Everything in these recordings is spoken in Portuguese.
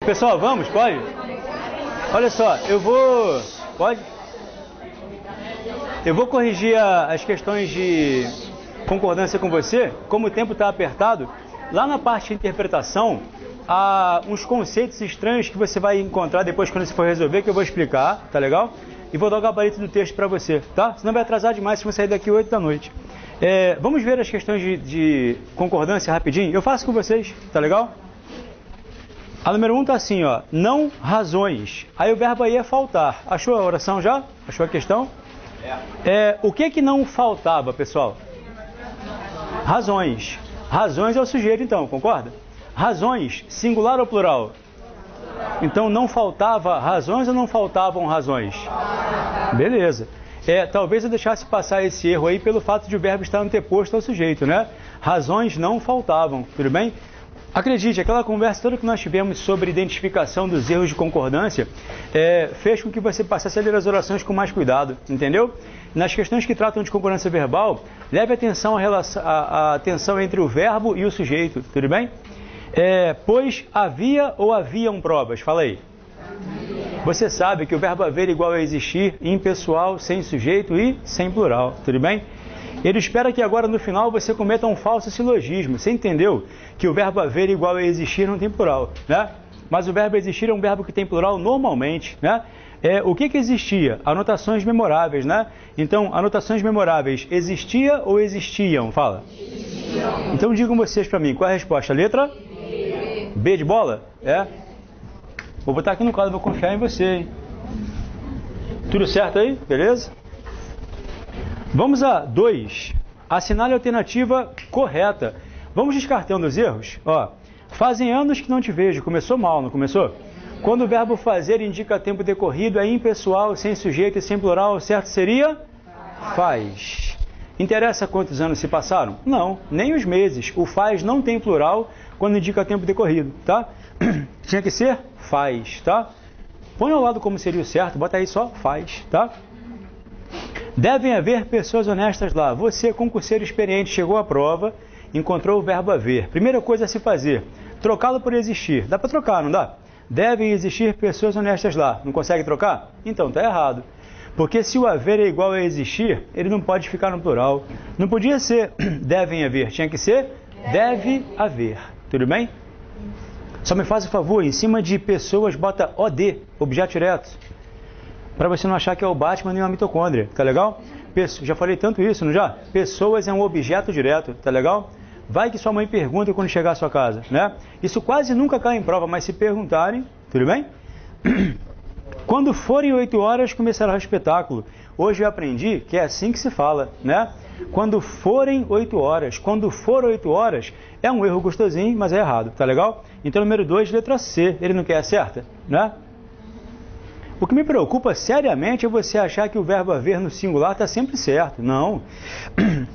Pessoal, vamos? Pode? Olha só, eu vou... Pode? Eu vou corrigir as questões de concordância com você. Como o tempo está apertado, lá na parte de interpretação, há uns conceitos estranhos que você vai encontrar depois quando você for resolver, que eu vou explicar, tá legal? E vou dar o gabarito do texto para você, tá? Senão vai atrasar demais se você sair daqui 8 da noite. Vamos ver as questões de concordância rapidinho? Eu faço com vocês, tá legal? A número 1 tá assim, ó, não razões. Aí o verbo aí é faltar. Achou a oração já? Achou a questão? O que não faltava, pessoal? Razões. Razões é o sujeito, então, concorda? Razões, singular ou plural? Então não faltava razões ou não faltavam razões? Beleza. Talvez eu deixasse passar esse erro aí pelo fato de o verbo estar anteposto ao sujeito, né? Razões não faltavam, tudo bem? Acredite, aquela conversa toda que nós tivemos sobre identificação dos erros de concordância fez com que você passasse a ler as orações com mais cuidado, entendeu? Nas questões que tratam de concordância verbal, leve atenção à tensão entre o verbo e o sujeito, tudo bem? Pois havia ou haviam provas? Fala aí. Você sabe que o verbo haver igual a existir, impessoal, sem sujeito e sem plural, tudo bem? Ele espera que agora no final você cometa um falso silogismo. Você entendeu que o verbo haver igual a existir não tem plural, né? Mas o verbo existir é um verbo que tem plural normalmente, né? O que existia? Anotações memoráveis, né? Então, anotações memoráveis, existia ou existiam? Fala. Existiam. Então digam vocês para mim, qual é a resposta? Letra? B. B de bola? Vou botar aqui no quadro, vou confiar em você, hein? Tudo certo aí? Beleza? Vamos a 2. Assinale a alternativa correta. Vamos descartando os erros? Ó, fazem anos que não te vejo. Começou mal, não começou? Quando o verbo fazer indica tempo decorrido, é impessoal, sem sujeito e sem plural, certo seria? Faz. Interessa quantos anos se passaram? Não, nem os meses. O faz não tem plural quando indica tempo decorrido, tá? Tinha que ser faz, tá? Põe ao lado como seria o certo, bota aí só faz, tá? Devem haver pessoas honestas lá. Você, concurseiro experiente, chegou à prova, encontrou o verbo haver. Primeira coisa a se fazer, trocá-lo por existir. Dá para trocar, não dá? Devem existir pessoas honestas lá. Não consegue trocar? Então, tá errado. Porque se o haver é igual a existir, ele não pode ficar no plural. Não podia ser devem haver, tinha que ser deve haver. Tudo bem? Só me faz o favor, em cima de pessoas, bota OD, objeto direto. Para você não achar que é o Batman nem uma mitocôndria, tá legal? Já falei tanto isso, não já? Pessoas é um objeto direto, tá legal? Vai que sua mãe pergunta quando chegar à sua casa, né? Isso quase nunca cai em prova, mas se perguntarem, tudo bem? Quando forem 8 horas, começará o espetáculo. Hoje eu aprendi que é assim que se fala, né? Quando forem 8 horas. Quando for 8 horas, é um erro gostosinho, mas é errado, tá legal? Então, número 2, letra C. Ele não quer a certa, né? O que me preocupa seriamente é você achar que o verbo haver no singular está sempre certo. Não.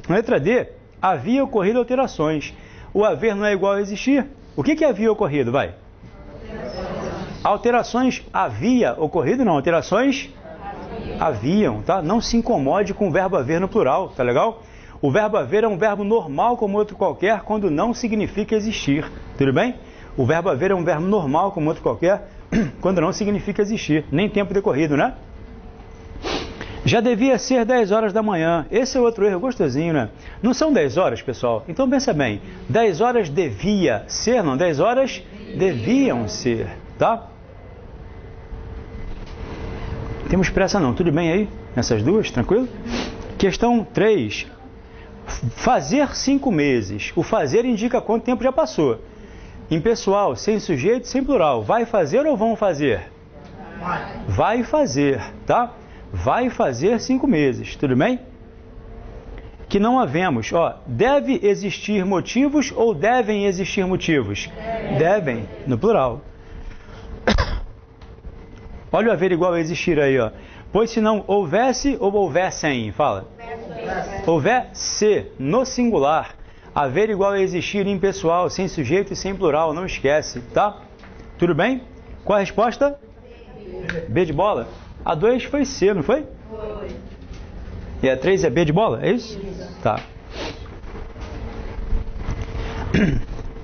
Letra D, havia ocorrido alterações. O haver não é igual a existir. O que havia ocorrido? Vai. Alterações havia ocorrido? Não. Alterações haviam, tá? Não se incomode com o verbo haver no plural, tá legal? O verbo haver é um verbo normal como outro qualquer quando não significa existir. Tudo bem? O verbo haver é um verbo normal como outro qualquer quando não significa existir, nem tempo decorrido, né? Já devia ser 10 horas da manhã. Esse é outro erro gostosinho, né? Não são 10 horas, pessoal? Então pensa bem, 10 horas devia ser, não? 10 horas deviam ser, tá? Temos pressa não, tudo bem aí? Nessas duas, tranquilo? Questão 3. Fazer 5 meses. O fazer indica quanto tempo já passou. Impessoal, sem sujeito, sem plural. Vai fazer ou vão fazer? Vai fazer, tá? Vai fazer 5 meses, tudo bem? Que não havemos, ó, deve existir motivos ou devem existir motivos? Devem, no plural. Olha o haver igual a existir aí, ó. Pois se não houvesse ou houvessem, fala. Houvesse, no singular. Haver igual a existir impessoal, sem sujeito e sem plural, não esquece, tá? Tudo bem? Qual a resposta? B de bola? A 2 foi C, não foi? Foi. E a 3 é B de bola, é isso? Tá.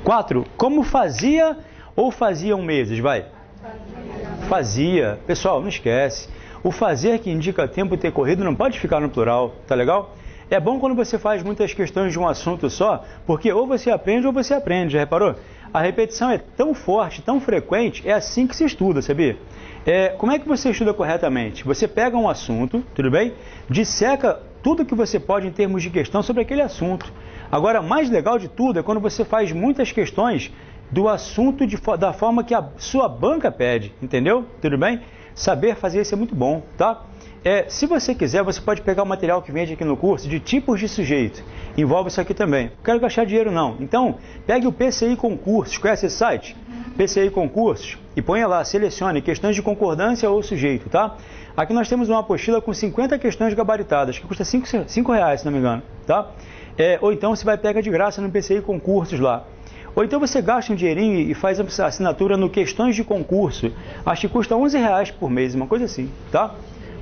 4. Como fazia ou faziam meses? Vai. Fazia. Pessoal, não esquece. O fazer que indica tempo decorrido não pode ficar no plural, tá legal? É bom quando você faz muitas questões de um assunto só, porque ou você aprende, já reparou? A repetição é tão forte, tão frequente, é assim que se estuda, sabia? Como é que você estuda corretamente? Você pega um assunto, tudo bem? Disseca tudo que você pode em termos de questão sobre aquele assunto. Agora, mais legal de tudo é quando você faz muitas questões do assunto da forma que a sua banca pede, entendeu? Tudo bem? Saber fazer isso é muito bom, tá? Se você quiser, você pode pegar o material que vende aqui no curso de tipos de sujeito. Envolve isso aqui também. Não quero gastar dinheiro não. Então, pegue o PCI Concursos. Conhece esse site? PCI Concursos. E ponha lá, selecione questões de concordância ou sujeito, tá? Aqui nós temos uma apostila com 50 questões gabaritadas, que custa R$5, se não me engano, tá? Ou então você vai pegar de graça no PCI Concursos lá. Ou então você gasta um dinheirinho e faz a assinatura no Questões de Concurso. Acho que custa R$11 por mês, uma coisa assim, tá?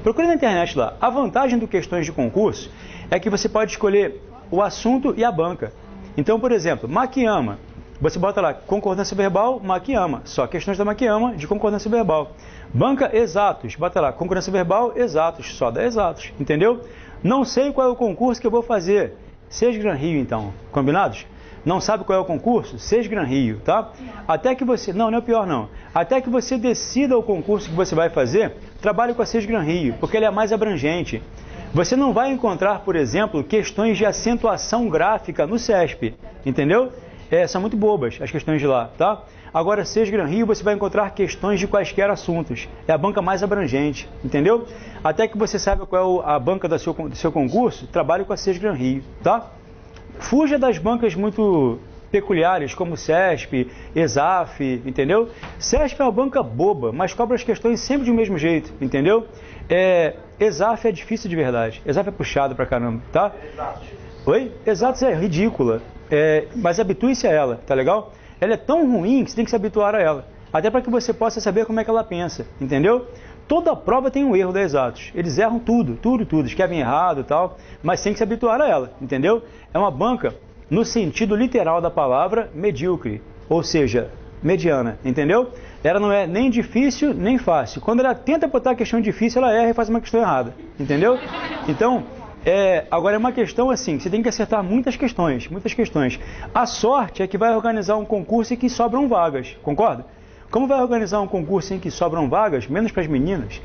Procure na internet lá. A vantagem do Questões de Concurso é que você pode escolher o assunto e a banca. Então, por exemplo, Makiyama. Você bota lá, concordância verbal, Makiyama. Só questões da Makiyama de concordância verbal. Banca, exatos. Bota lá, concordância verbal, exatos. Só da exatos. Entendeu? Não sei qual é o concurso que eu vou fazer. Sesgran Rio, então. Combinados? Não sabe qual é o concurso? Sesgran Rio, tá? Até que você... Não é o pior, não. Até que você decida o concurso que você vai fazer, trabalhe com a Sesgran Rio, porque ele é mais abrangente. Você não vai encontrar, por exemplo, questões de acentuação gráfica no CESP, entendeu? São muito bobas as questões de lá, tá? Agora, Sesgran Rio, você vai encontrar questões de quaisquer assuntos. É a banca mais abrangente, entendeu? Até que você saiba qual é a banca do seu concurso, trabalhe com a Sesgran Rio, tá? Fuja das bancas muito peculiares, como CESP, ESAF, entendeu? CESP é uma banca boba, mas cobra as questões sempre do mesmo jeito, entendeu? ESAF é difícil de verdade. ESAF é puxado pra caramba, tá? Exatos. Oi? Exatos é ridícula. Mas habitue-se a ela, tá legal? Ela é tão ruim que você tem que se habituar a ela. Até para que você possa saber como é que ela pensa, entendeu? Toda prova tem um erro da Exatos. Eles erram tudo, escrevem errado e tal, mas tem que se habituar a ela, entendeu? É uma banca, no sentido literal da palavra, medíocre, ou seja, mediana, entendeu? Ela não é nem difícil, nem fácil. Quando ela tenta botar a questão difícil, ela erra e faz uma questão errada, entendeu? Então, agora é uma questão assim, você tem que acertar muitas questões. A sorte é que vai organizar um concurso em que sobram vagas, concorda? Como vai organizar um concurso em que sobram vagas, menos para as meninas,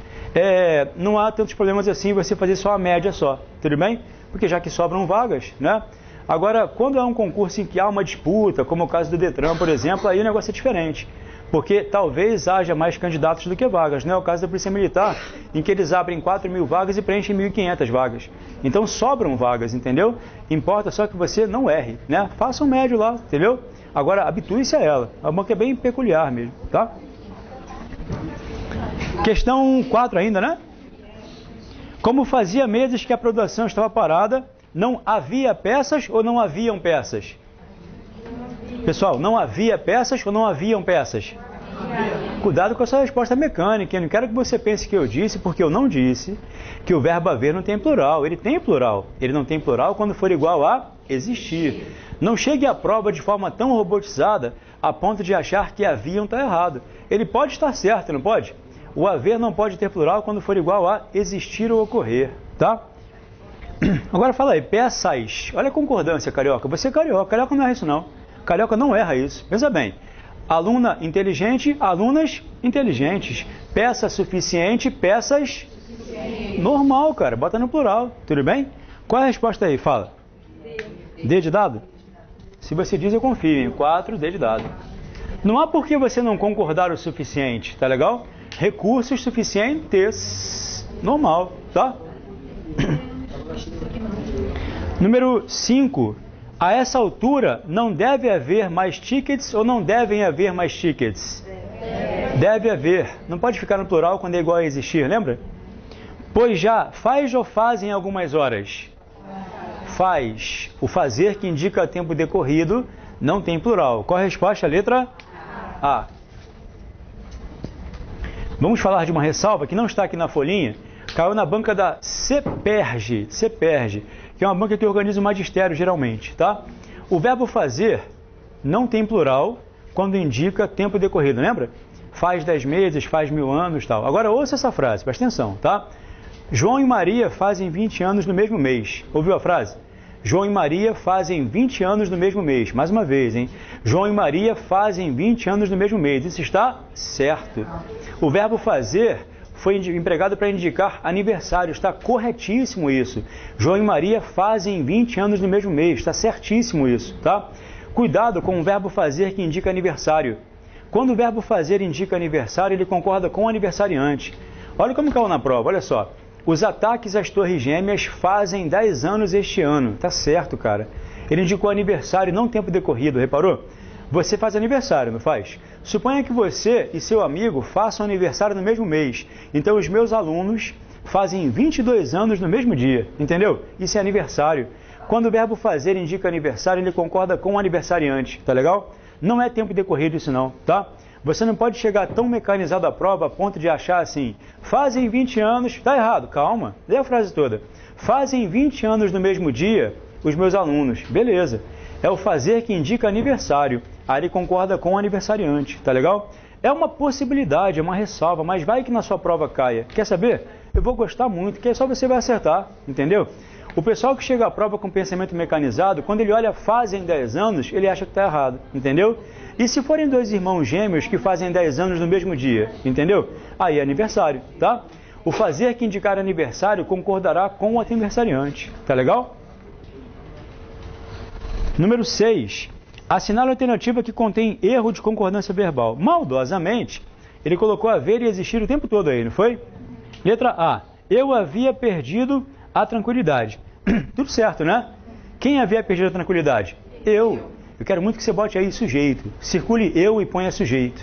não há tantos problemas assim você fazer só a média só, tudo bem? Porque já que sobram vagas, né? Agora, quando é um concurso em que há uma disputa, como o caso do Detran, por exemplo, aí o negócio é diferente. Porque talvez haja mais candidatos do que vagas, não é o caso da Polícia Militar, em que eles abrem 4.000 vagas e preenchem 1.500 vagas. Então sobram vagas, entendeu? Importa só que você não erre, né? Faça um médio lá, entendeu? Agora, habitue-se a ela. A banca é bem peculiar mesmo, tá? Questão 4 ainda, né? Como fazia meses que a produção estava parada, não havia peças ou não haviam peças? Pessoal, não havia peças ou não haviam peças? Cuidado com a sua resposta mecânica. Eu não quero que você pense que eu disse, porque eu não disse, que o verbo haver não tem plural. Ele tem plural. Ele não tem plural quando for igual a existir. Não chegue à prova de forma tão robotizada a ponto de achar que haviam está errado. Ele pode estar certo, não pode? O haver não pode ter plural quando for igual a existir ou ocorrer, tá? Agora fala aí, peças. Olha a concordância, carioca. Você é carioca. Carioca não erra isso, não. Carioca não erra isso. Pensa bem. Aluna inteligente, alunas inteligentes. Peça suficiente, peças... Normal, cara. Bota no plural. Tudo bem? Qual é a resposta aí? Fala. D de dado? Se você diz, eu confio. Em 4, D de dado. Não há por que você não concordar o suficiente, tá legal? Recursos suficientes. Normal, tá? Número 5. A essa altura, não deve haver mais tickets ou não devem haver mais tickets? Deve haver. Não pode ficar no plural quando é igual a existir, lembra? Pois já, faz ou fazem algumas horas? Faz. O fazer que indica tempo decorrido não tem plural. Qual a resposta? A letra A. Vamos falar de uma ressalva que não está aqui na folhinha. Caiu na banca da CEPERJ, que é uma banca que organiza o magistério geralmente, tá? O verbo fazer não tem plural quando indica tempo decorrido, lembra? faz 10 meses, faz 1000 anos, tal. Agora ouça essa frase, presta atenção, tá? João e Maria fazem 20 anos no mesmo mês. Ouviu a frase? João e Maria fazem 20 anos no mesmo mês. Mais uma vez, hein? João e Maria fazem 20 anos no mesmo mês. Isso está certo. O verbo fazer foi empregado para indicar aniversário. Está corretíssimo isso. João e Maria fazem 20 anos no mesmo mês. Está certíssimo isso, tá? Cuidado com o verbo fazer que indica aniversário. Quando o verbo fazer indica aniversário, ele concorda com o aniversariante. Olha como caiu na prova, olha só. Os ataques às Torres Gêmeas fazem 10 anos este ano. Tá certo, cara. Ele indicou aniversário, não tempo decorrido, reparou? Você faz aniversário, não faz? Suponha que você e seu amigo façam aniversário no mesmo mês. Então, os meus alunos fazem 22 anos no mesmo dia, entendeu? Isso é aniversário. Quando o verbo fazer indica aniversário, ele concorda com o aniversariante, tá legal? Não é tempo decorrido isso não, tá? Você não pode chegar tão mecanizado à prova a ponto de achar assim, fazem 20 anos, tá errado, calma, lê a frase toda. Fazem 20 anos no mesmo dia os meus alunos, beleza. É o fazer que indica aniversário, aí ele concorda com o aniversariante, tá legal? É uma possibilidade, é uma ressalva, mas vai que na sua prova caia. Quer saber? Eu vou gostar muito, que é só você vai acertar, entendeu? O pessoal que chega à prova com pensamento mecanizado, quando ele olha fazem 10 anos, ele acha que está errado, entendeu? E se forem dois irmãos gêmeos que fazem 10 anos no mesmo dia, entendeu? Aí é aniversário, tá? O fazer que indicar aniversário concordará com o aniversariante, tá legal? Número 6. Assinale a alternativa que contém erro de concordância verbal. Maldosamente, ele colocou haver e existir o tempo todo aí, não foi? Letra A. Eu havia perdido a tranquilidade. Tudo certo, né? Quem havia perdido a tranquilidade? Eu. Eu quero muito que você bote aí sujeito. Circule eu e ponha sujeito.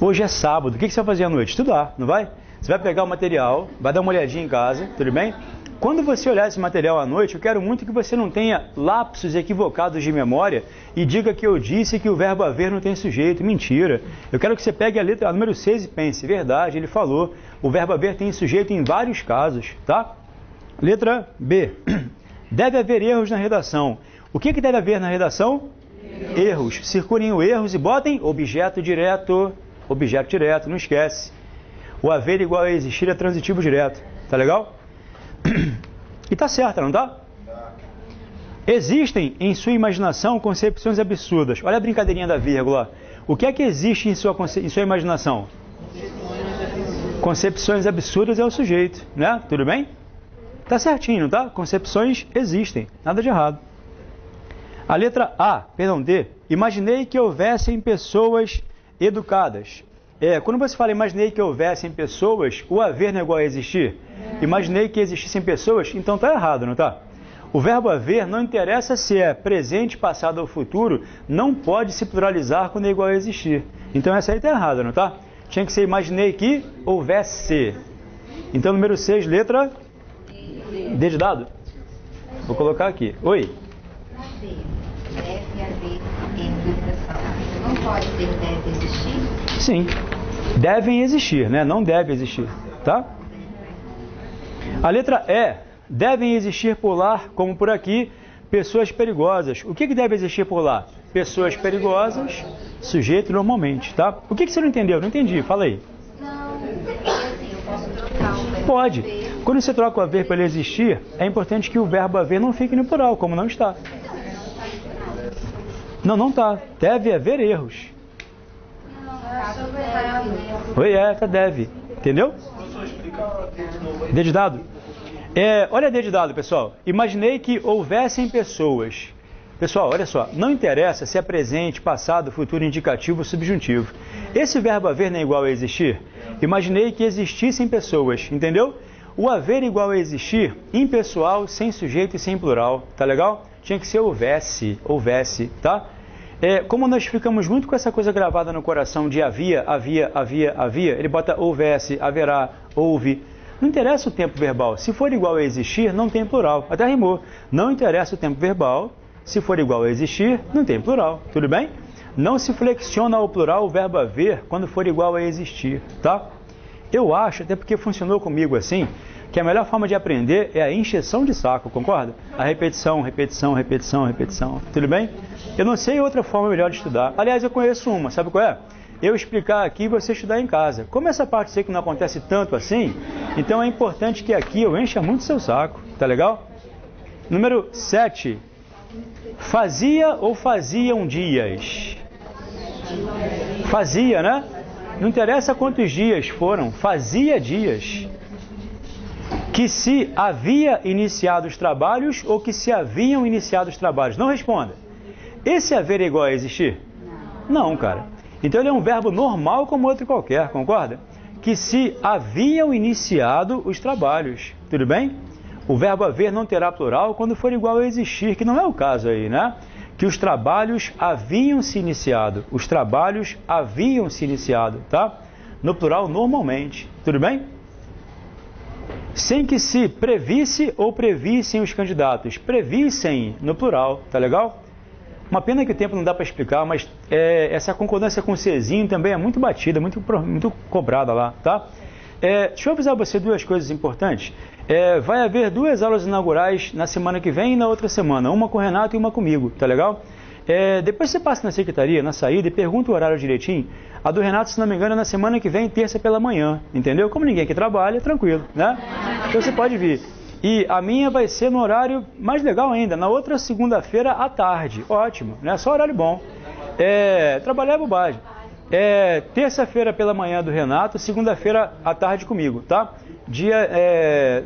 Hoje é sábado. O que você vai fazer à noite? Estudar, não vai? Você vai pegar o material, vai dar uma olhadinha em casa, tudo bem? Quando você olhar esse material à noite, eu quero muito que você não tenha lapsos equivocados de memória e diga que eu disse que o verbo haver não tem sujeito. Mentira. Eu quero que você pegue a letra número 6 e pense. Verdade, ele falou. O verbo haver tem sujeito em vários casos, tá? Letra B. Deve haver erros na redação. O que deve haver na redação? Erros. Circulem os erros e botem objeto direto. Objeto direto, não esquece. O haver igual a existir é transitivo direto. Tá legal? E tá certo, não tá? Existem em sua imaginação concepções absurdas. Olha a brincadeirinha da vírgula. O que é que existe em sua imaginação? Concepções absurdas é o sujeito, né? Tudo bem? Tá certinho, não tá? Concepções existem, nada de errado. A letra A, perdão, D. Imaginei que houvessem pessoas educadas. Quando você fala imaginei que houvessem pessoas, o haver não é igual a existir? Imaginei que existissem pessoas, então está errado, não está? O verbo haver, não interessa se é presente, passado ou futuro, não pode se pluralizar quando é igual a existir. Então essa aí está errada, não está? Tinha que ser imaginei que houvesse. Então número 6, letra D de dado. Vou colocar aqui. Oi. Deve haver em educação. Não pode ter deve existir? Sim. Devem existir, né? Não deve existir, tá? A letra E. Devem existir por lá, como por aqui, pessoas perigosas. O que deve existir por lá? Pessoas perigosas, sujeito normalmente, tá? O que você não entendeu? Não entendi, fala aí. Não, assim, eu posso trocar o verbo Pode. haver. Quando você troca o haver para ele existir, é importante que o verbo haver não fique no plural, como não está. Não está. Deve haver erros. Oi, tá deve. Entendeu? D de dado. Olha D de dado, pessoal. Imaginei que houvessem pessoas. Pessoal, olha só. Não interessa se é presente, passado, futuro, indicativo ou subjuntivo. Esse verbo haver não é igual a existir? Imaginei que existissem pessoas. Entendeu? O haver igual a existir, impessoal, sem sujeito e sem plural. Tá legal? Tinha que ser houvesse, tá? Como nós ficamos muito com essa coisa gravada no coração de havia, ele bota houvesse, haverá, houve. Não interessa o tempo verbal. Se for igual a existir, não tem plural. Até rimou. Não interessa o tempo verbal. Se for igual a existir, não tem plural. Tudo bem? Não se flexiona ao plural o verbo haver quando for igual a existir, tá? Eu acho, até porque funcionou comigo assim, que a melhor forma de aprender é a encheção de saco, concorda? A repetição. Tudo bem? Eu não sei outra forma melhor de estudar. Aliás, eu conheço uma, sabe qual é? eu explicar aqui e você estudar em casa. Como essa parte eu sei que não acontece tanto assim, então é importante que aqui eu encha muito seu saco, tá legal? Número 7. Fazia ou faziam dias? Fazia, né? Não interessa quantos dias foram, fazia dias. Que se havia iniciado os trabalhos ou que se haviam iniciado os trabalhos. Não responda. Esse haver é igual a existir? Não, cara. Então ele é um verbo normal como outro qualquer, concorda? Que se haviam iniciado os trabalhos. Tudo bem? O verbo haver não terá plural quando for igual a existir, que não é o caso aí, né? Que os trabalhos haviam se iniciado. Os trabalhos haviam se iniciado, tá? No plural, normalmente. Tudo bem? Sem que se previsse ou previssem os candidatos. Previssem no plural, tá legal? Uma pena que o tempo não dá para explicar, mas essa concordância com o Czinho também é muito batida, muito cobrada lá, tá? Deixa eu avisar você duas coisas importantes. Vai haver 2 aulas inaugurais na semana que vem e na outra semana, uma com o Renato e uma comigo, tá legal? Depois você passa na secretaria, na saída, e pergunta o horário direitinho. A do Renato, se não me engano, é na semana que vem, terça pela manhã, entendeu? Como ninguém aqui trabalha, tranquilo, né? Então você pode vir. E a minha vai ser no horário mais legal ainda, na outra segunda-feira à tarde. Ótimo, né? Só horário bom. Trabalhar é bobagem. Terça-feira pela manhã do Renato, segunda-feira à tarde comigo, tá?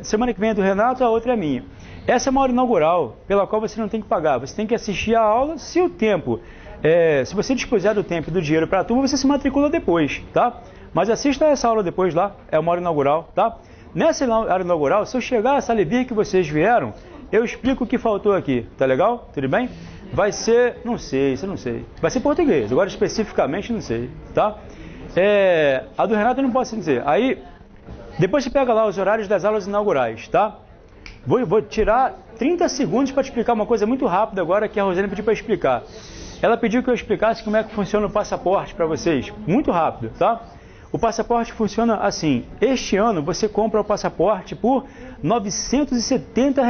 Semana que vem é do Renato, a outra é minha. Essa é uma hora inaugural, pela qual você não tem que pagar. Você tem que assistir a aula, se o tempo... se você dispuser do tempo e do dinheiro para a turma, você se matricula depois, tá? Mas assista essa aula depois lá, é uma hora inaugural, tá? Nessa hora inaugural, se eu chegar a salir que vocês vieram, eu explico o que faltou aqui, tá legal? Tudo bem? Vai ser, não sei, isso eu não sei. Vai ser português, agora especificamente não sei, tá? A do Renato eu não posso dizer. Aí, depois você pega lá os horários das aulas inaugurais, tá? Vou tirar 30 segundos para te explicar uma coisa muito rápida agora que a Rosane pediu para explicar. Ela pediu que eu explicasse como é que funciona o passaporte para vocês. Muito rápido, tá? O passaporte funciona assim. Este ano você compra o passaporte por R$ 970.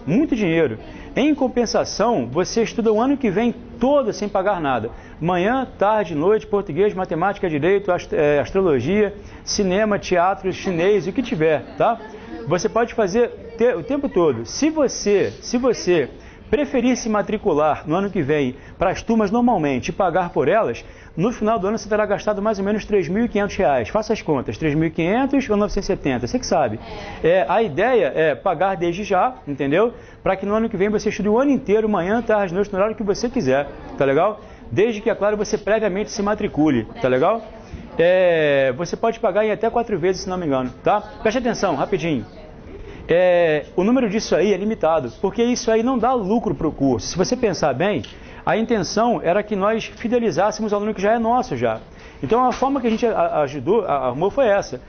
Muito dinheiro. Em compensação, você estuda o ano que vem todo sem pagar nada. Manhã, tarde, noite, português, matemática, direito, astrologia, cinema, teatro, chinês, o que tiver, tá? Você pode fazer o tempo todo. Se você preferir se matricular no ano que vem para as turmas normalmente e pagar por elas, no final do ano você terá gastado mais ou menos R$ 3.500. Faça as contas, 3.500 ou 970, você que sabe. A ideia é pagar desde já, entendeu? Para que no ano que vem você estude o ano inteiro, manhã, tarde, noite, no horário que você quiser, tá legal? Desde que, é claro, você previamente se matricule, tá legal? Você pode pagar em até 4 vezes, se não me engano, tá? Preste atenção, rapidinho. O número disso aí é limitado, porque isso aí não dá lucro para o curso. Se você pensar bem, a intenção era que nós fidelizássemos o aluno que já é nosso já. Então a forma que a gente arrumou foi essa.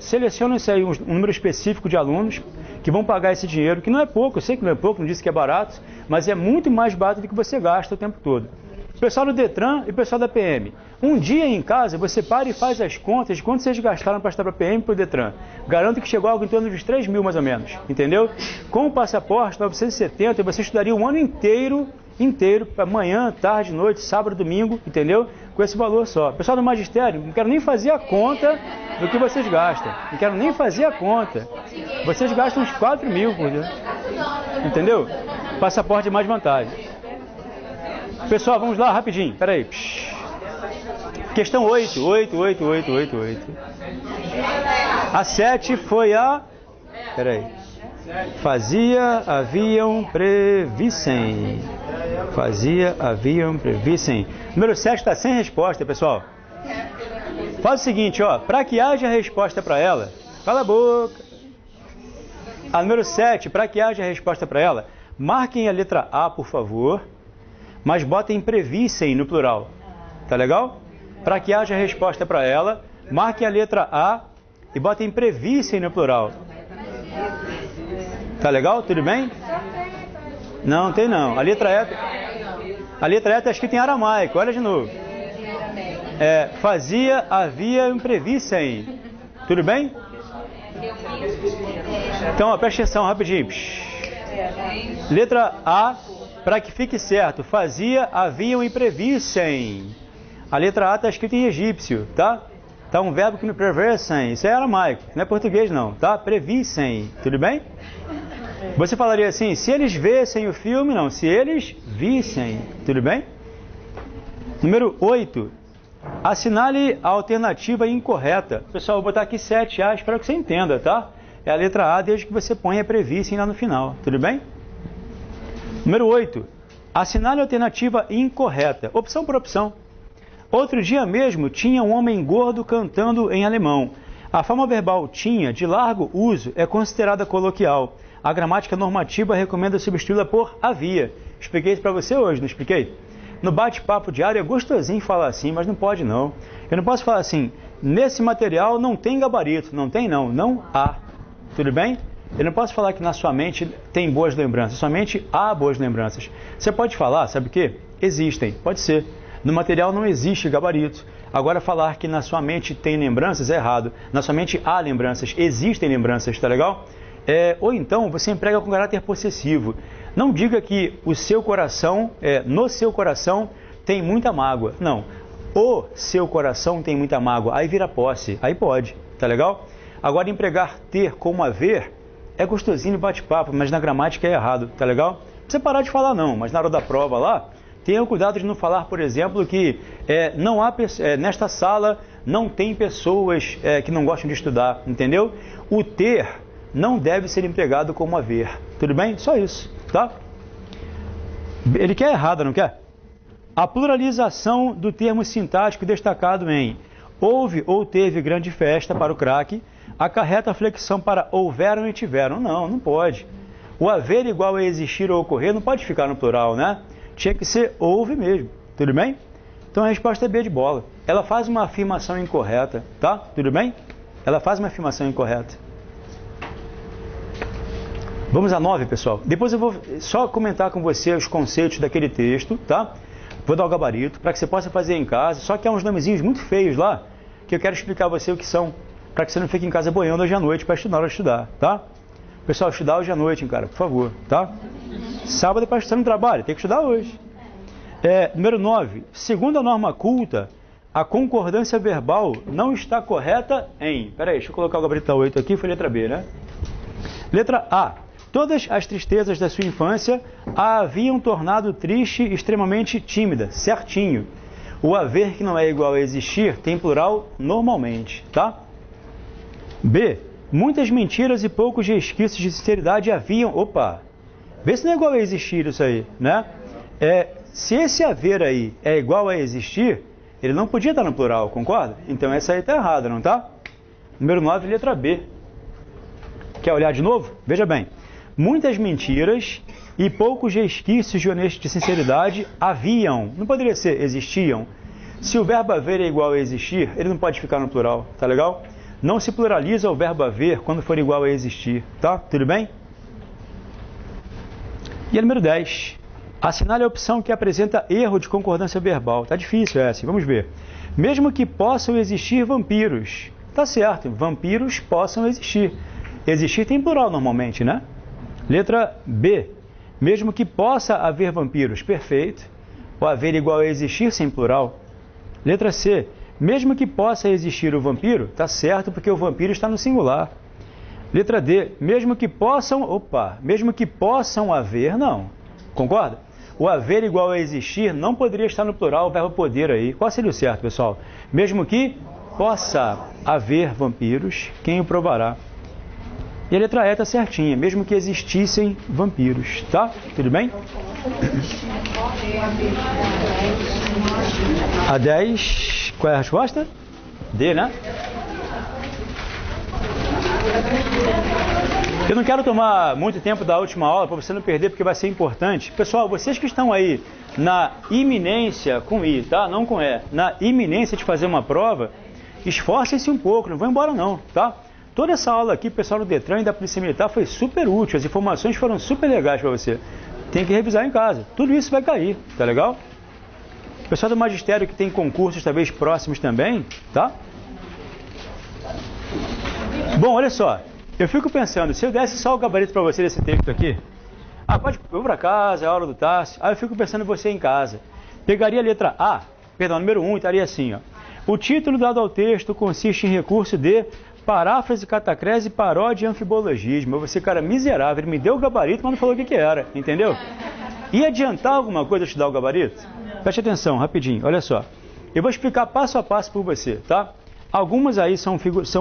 Seleciona-se aí um número específico de alunos que vão pagar esse dinheiro, que não é pouco, eu sei que não é pouco, não disse que é barato, mas é muito mais barato do que você gasta o tempo todo. O pessoal do Detran e o pessoal da PM. Um dia em casa, você para e faz as contas de quanto vocês gastaram para estar para a PM e para o Detran. Garanto que chegou algo em torno dos 3 mil, mais ou menos. Entendeu? Com o passaporte, 970, você estudaria um ano inteiro, manhã, tarde, noite, sábado, domingo, entendeu? Com esse valor só. Pessoal do magistério, não quero nem fazer a conta do que vocês gastam. Não quero nem fazer a conta. Vocês gastam uns 4 mil por dia. Entendeu? Passaporte é mais vantagem. Pessoal, vamos lá, rapidinho. Pera aí. Questão 8. A 7 foi a... Pera aí. Fazia, haviam, previssem. Fazia, haviam, previssem. Número 7 está sem resposta, pessoal. Faz o seguinte, ó. Para que haja resposta para ela... Cala a boca. A número 7, para que haja resposta para ela, marquem a letra A, por favor. Mas botem previssem no plural. Tá legal? Para que haja resposta para ela, marquem a letra A e botem previssem no plural. Tá legal? Tudo bem? Não, tem não. A letra E está escrita em aramaico. Olha de novo. Fazia, havia, previssem. Tudo bem? Então, ó, presta atenção rapidinho. Letra A. Para que fique certo, fazia, haviam e previssem. A letra A está escrita em egípcio, tá? Tá um verbo que me preversem, isso é aramaico, não é português não, tá? Previssem, tudo bem? Você falaria assim, se eles vissem o filme, não, se eles vissem, tudo bem? Número 8, assinale a alternativa incorreta. Pessoal, eu vou botar aqui 7A, espero que você entenda, tá? É a letra A desde que você ponha previssem lá no final, tudo bem? Número 8, assinale a alternativa incorreta, opção por opção. Outro dia mesmo tinha um homem gordo cantando em alemão. A forma verbal tinha, de largo uso, é considerada coloquial. A gramática normativa recomenda substituí-la por havia. Expliquei isso para você hoje, não expliquei? No bate-papo diário é gostosinho falar assim, mas não pode não. Eu não posso falar assim, nesse material não tem gabarito. Não tem não, não há. Tudo bem? Eu não posso falar que na sua mente tem boas lembranças, somente há boas lembranças. Você pode falar, sabe o quê? Existem, pode ser. No material não existe gabarito. Agora falar que na sua mente tem lembranças é errado. Na sua mente há lembranças, existem lembranças, tá legal? Ou então você emprega com caráter possessivo. Não diga que o seu coração, no seu coração tem muita mágoa. Não, o seu coração tem muita mágoa. Aí vira posse, aí pode, tá legal? Agora empregar ter como haver é gostosinho de bate-papo, mas na gramática é errado, tá legal? Não precisa parar de falar não, mas na hora da prova lá, tenha cuidado de não falar, por exemplo, que não há nesta sala não tem pessoas que não gostam de estudar, entendeu? O ter não deve ser empregado como haver, tudo bem? Só isso, tá? Ele quer errada, não quer? A pluralização do termo sintático destacado em houve ou teve grande festa para o craque, acarreta a flexão para houveram e tiveram. Não, não pode. O haver igual a existir ou ocorrer não pode ficar no plural, né? Tinha que ser houve mesmo, tudo bem? Então a resposta é B de bola. Ela faz uma afirmação incorreta, tá? Tudo bem? Ela faz uma afirmação incorreta. Vamos a 9, pessoal. Depois eu vou só comentar com você os conceitos daquele texto, tá? Vou dar o gabarito para que você possa fazer em casa. Só que há uns nomezinhos muito feios lá que eu quero explicar a você o que são, para que você não fique em casa boiando hoje à noite para estudar, tá? Pessoal, estudar hoje à noite, cara, por favor, tá? Sábado é para estudar no trabalho, tem que estudar hoje. Número 9. Segundo a norma culta, a concordância verbal não está correta em... Peraí, deixa eu colocar o gabarito 8 aqui, foi letra B, né? Letra A. Todas as tristezas da sua infância a haviam tornado triste e extremamente tímida, certinho. O haver que não é igual a existir tem plural normalmente, tá? B. Muitas mentiras e poucos resquícios de sinceridade haviam... Opa! Vê se não é igual a existir isso aí, né? Se esse haver aí é igual a existir, ele não podia estar no plural, concorda? Então essa aí está errada, não tá? Número 9, letra B. Quer olhar de novo? Veja bem. Muitas mentiras e poucos resquícios de sinceridade haviam. Não poderia ser existiam. Se o verbo haver é igual a existir, ele não pode ficar no plural, tá legal? Não se pluraliza o verbo haver quando for igual a existir, tá? Tudo bem? E a número 10. Assinale a opção que apresenta erro de concordância verbal. Tá difícil essa, vamos ver. Mesmo que possam existir vampiros. Tá certo, vampiros possam existir. Existir tem plural normalmente, né? Letra B. Mesmo que possa haver vampiros. Perfeito. O haver igual a existir sem plural. Letra C. Mesmo que possa existir o vampiro. Tá certo, porque o vampiro está no singular. Letra D. Mesmo que possam... Opa! Mesmo que possam haver, não. Concorda? O haver igual a existir não poderia estar no plural, o verbo poder aí. Qual seria o certo, pessoal? Mesmo que possa haver vampiros, quem o provará? E a letra E está certinha, mesmo que existissem vampiros, tá? Tudo bem? A 10, qual é a resposta? D, né? Eu não quero tomar muito tempo da última aula para você não perder, porque vai ser importante. Pessoal, vocês que estão aí na iminência, com I, tá? Não com E, na iminência de fazer uma prova, esforcem-se um pouco, não vão embora não, tá? Toda essa aula aqui, pessoal do Detran e da Polícia Militar, foi super útil, as informações foram super legais para você. Tem que revisar em casa, tudo isso vai cair, tá legal? O pessoal do magistério que tem concursos talvez próximos também, tá? Bom, olha só, eu fico pensando, se eu desse só o gabarito para você desse texto aqui, pode ir para casa, é a hora do Tássio, aí eu fico pensando em você em casa, pegaria a letra A, perdão, número 1 estaria assim, ó. O título dado ao texto consiste em recurso de paráfrase, catacrese, paródia e anfibologismo. Você, cara, miserável, ele me deu o gabarito, mas não falou o que era, entendeu? E adiantar alguma coisa eu te dar o gabarito? Preste atenção, rapidinho, olha só. Eu vou explicar passo a passo por você, tá? Algumas aí são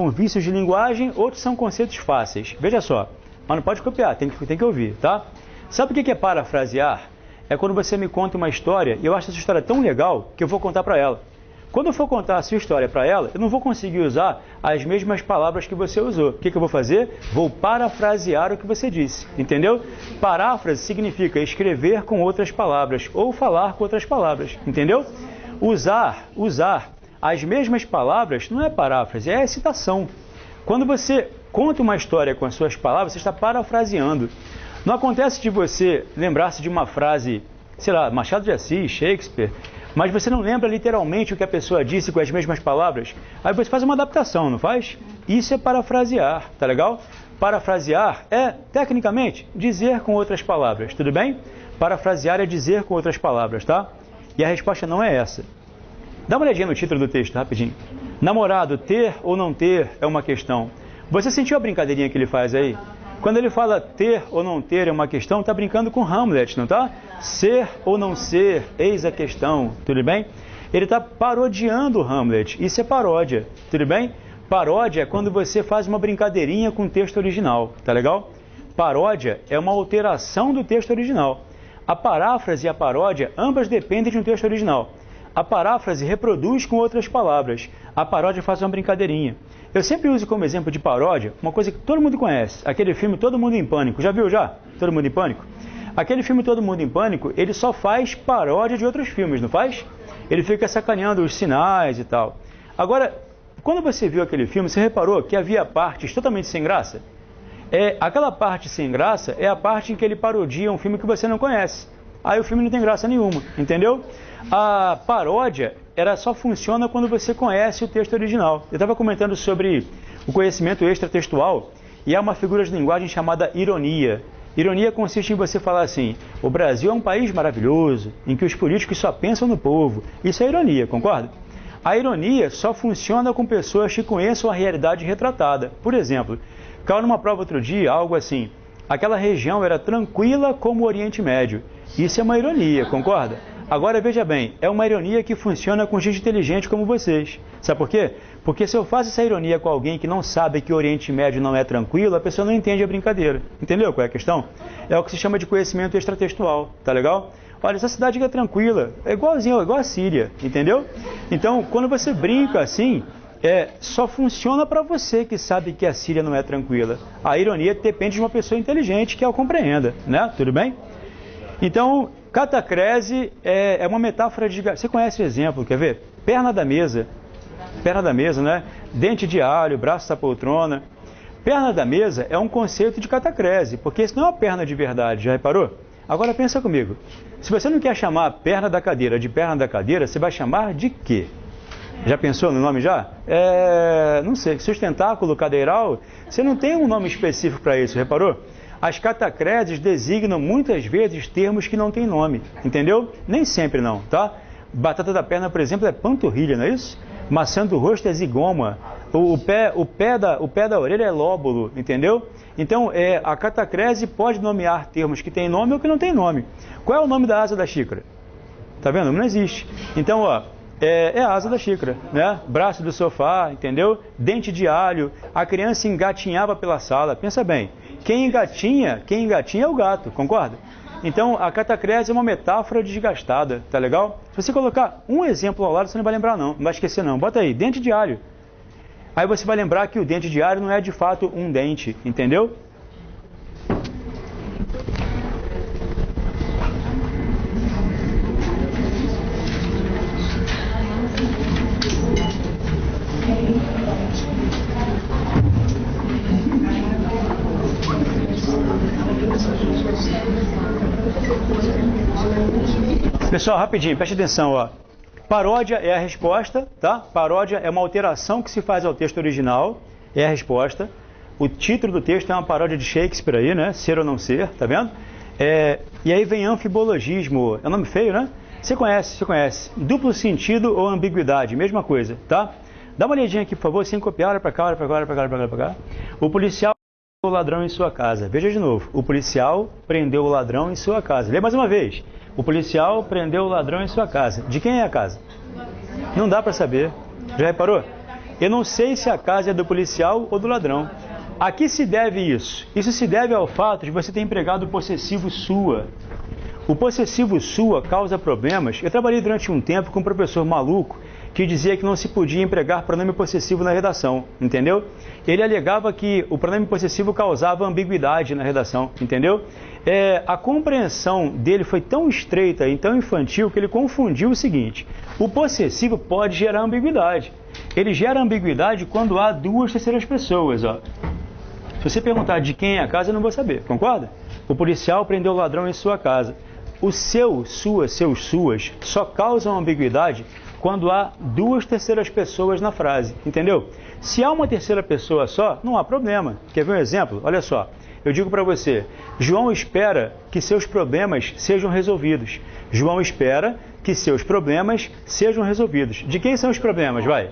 vícios de linguagem, outros são conceitos fáceis. Veja só, mas não pode copiar, tem que ouvir, tá? Sabe o que é parafrasear? É quando você me conta uma história e eu acho essa história tão legal que eu vou contar para ela. Quando eu for contar a sua história para ela, eu não vou conseguir usar as mesmas palavras que você usou. O que eu vou fazer? Vou parafrasear o que você disse, entendeu? Paráfrase significa escrever com outras palavras ou falar com outras palavras, entendeu? Usar as mesmas palavras não é paráfrase, é citação. Quando você conta uma história com as suas palavras, você está parafraseando. Não acontece de você lembrar-se de uma frase, sei lá, Machado de Assis, Shakespeare, mas você não lembra literalmente o que a pessoa disse com as mesmas palavras. Aí você faz uma adaptação, não faz? Isso é parafrasear, tá legal? Parafrasear é, tecnicamente, dizer com outras palavras, tudo bem? Parafrasear é dizer com outras palavras, tá? E a resposta não é essa. Dá uma olhadinha no título do texto, rapidinho. Namorado, ter ou não ter é uma questão. Você sentiu a brincadeirinha que ele faz aí? Quando ele fala ter ou não ter é uma questão, está brincando com Hamlet, não tá? Ser ou não ser, eis a questão, tudo bem? Ele está parodiando Hamlet, isso é paródia, tudo bem? Paródia é quando você faz uma brincadeirinha com o texto original, tá legal? Paródia é uma alteração do texto original. A paráfrase e a paródia, ambas dependem de um texto original. A paráfrase reproduz com outras palavras, a paródia faz uma brincadeirinha. Eu sempre uso como exemplo de paródia uma coisa que todo mundo conhece, aquele filme Todo Mundo em Pânico. Já viu já? Todo Mundo em Pânico? Aquele filme Todo Mundo em Pânico, ele só faz paródia de outros filmes, não faz? Ele fica sacaneando os sinais e tal. Agora, quando você viu aquele filme, você reparou que havia partes totalmente sem graça? Aquela parte sem graça é a parte em que ele parodia um filme que você não conhece. Aí o filme não tem graça nenhuma, entendeu? A paródia só funciona quando você conhece o texto original. Eu estava comentando sobre o conhecimento extratextual e há uma figura de linguagem chamada ironia. Ironia consiste em você falar assim: o Brasil é um país maravilhoso, em que os políticos só pensam no povo. Isso é ironia, concorda? A ironia só funciona com pessoas que conheçam a realidade retratada. Por exemplo, caiu numa prova outro dia algo assim: aquela região era tranquila como o Oriente Médio. Isso é uma ironia, concorda? Agora veja bem, é uma ironia que funciona com gente inteligente como vocês. Sabe por quê? Porque se eu faço essa ironia com alguém que não sabe que o Oriente Médio não é tranquilo, a pessoa não entende a brincadeira. Entendeu qual é a questão? É o que se chama de conhecimento extratextual, tá legal? Olha, essa cidade que é tranquila, é igual a Síria, entendeu? Então, quando você brinca assim, só funciona para você que sabe que a Síria não é tranquila. A ironia depende de uma pessoa inteligente que a compreenda, né? Tudo bem? Então, catacrese é uma metáfora de... Você conhece o exemplo, quer ver? Perna da mesa, né? Dente de alho, braço da poltrona. Perna da mesa é um conceito de catacrese, porque isso não é uma perna de verdade, já reparou? Agora pensa comigo, se você não quer chamar a perna da cadeira de perna da cadeira, você vai chamar de quê? Já pensou no nome já? Não sei, sustentáculo, cadeiral, você não tem um nome específico para isso, reparou? As catacreses designam muitas vezes termos que não têm nome, entendeu? Nem sempre não, tá? Batata da perna, por exemplo, é panturrilha, não é isso? Maçã do rosto é zigoma. O pé da orelha é lóbulo, entendeu? Então, a catacrese pode nomear termos que têm nome ou que não têm nome. Qual é o nome da asa da xícara? Tá vendo? Não existe. Então, é a asa da xícara, né? Braço do sofá, entendeu? Dente de alho. A criança engatinhava pela sala. Pensa bem, quem engatinha é o gato, concorda? Então, a catacrese é uma metáfora desgastada, tá legal? Se você colocar um exemplo ao lado, você não vai lembrar não vai esquecer não. Bota aí, dente de alho. Aí você vai lembrar que o dente de alho não é de fato um dente, entendeu? Pessoal, rapidinho, preste atenção, ó. Paródia é a resposta, tá? Paródia é uma alteração que se faz ao texto original, é a resposta. O título do texto é uma paródia de Shakespeare aí, né? Ser ou não ser, tá vendo? E aí vem anfibologismo, é um nome feio, né? Você conhece. Duplo sentido ou ambiguidade, mesma coisa, tá? Dá uma olhadinha aqui, por favor, sem copiar, olha pra cá, olha pra cá, olha pra cá, olha pra cá. O policial prendeu o ladrão em sua casa. Veja de novo. O policial prendeu o ladrão em sua casa. Lê mais uma vez. O policial prendeu o ladrão em sua casa. De quem é a casa? Não dá pra saber. Já reparou? Eu não sei se a casa é do policial ou do ladrão. A que se deve isso? Isso se deve ao fato de você ter empregado o possessivo sua. O possessivo sua causa problemas. Eu trabalhei durante um tempo com um professor maluco que dizia que não se podia empregar pronome possessivo na redação, entendeu? Ele alegava que o pronome possessivo causava ambiguidade na redação, entendeu? A compreensão dele foi tão estreita e tão infantil que ele confundiu o seguinte: o possessivo pode gerar ambiguidade. Ele gera ambiguidade quando há duas terceiras pessoas, ó. Se você perguntar de quem é a casa, eu não vou saber, concorda? O policial prendeu o ladrão em sua casa. O seu, sua, seus, suas só causam ambiguidade quando há duas terceiras pessoas na frase, entendeu? Se há uma terceira pessoa só, não há problema. Quer ver um exemplo? Olha só, eu digo para você, João espera que seus problemas sejam resolvidos. João espera que seus problemas sejam resolvidos. De quem são os problemas, vai?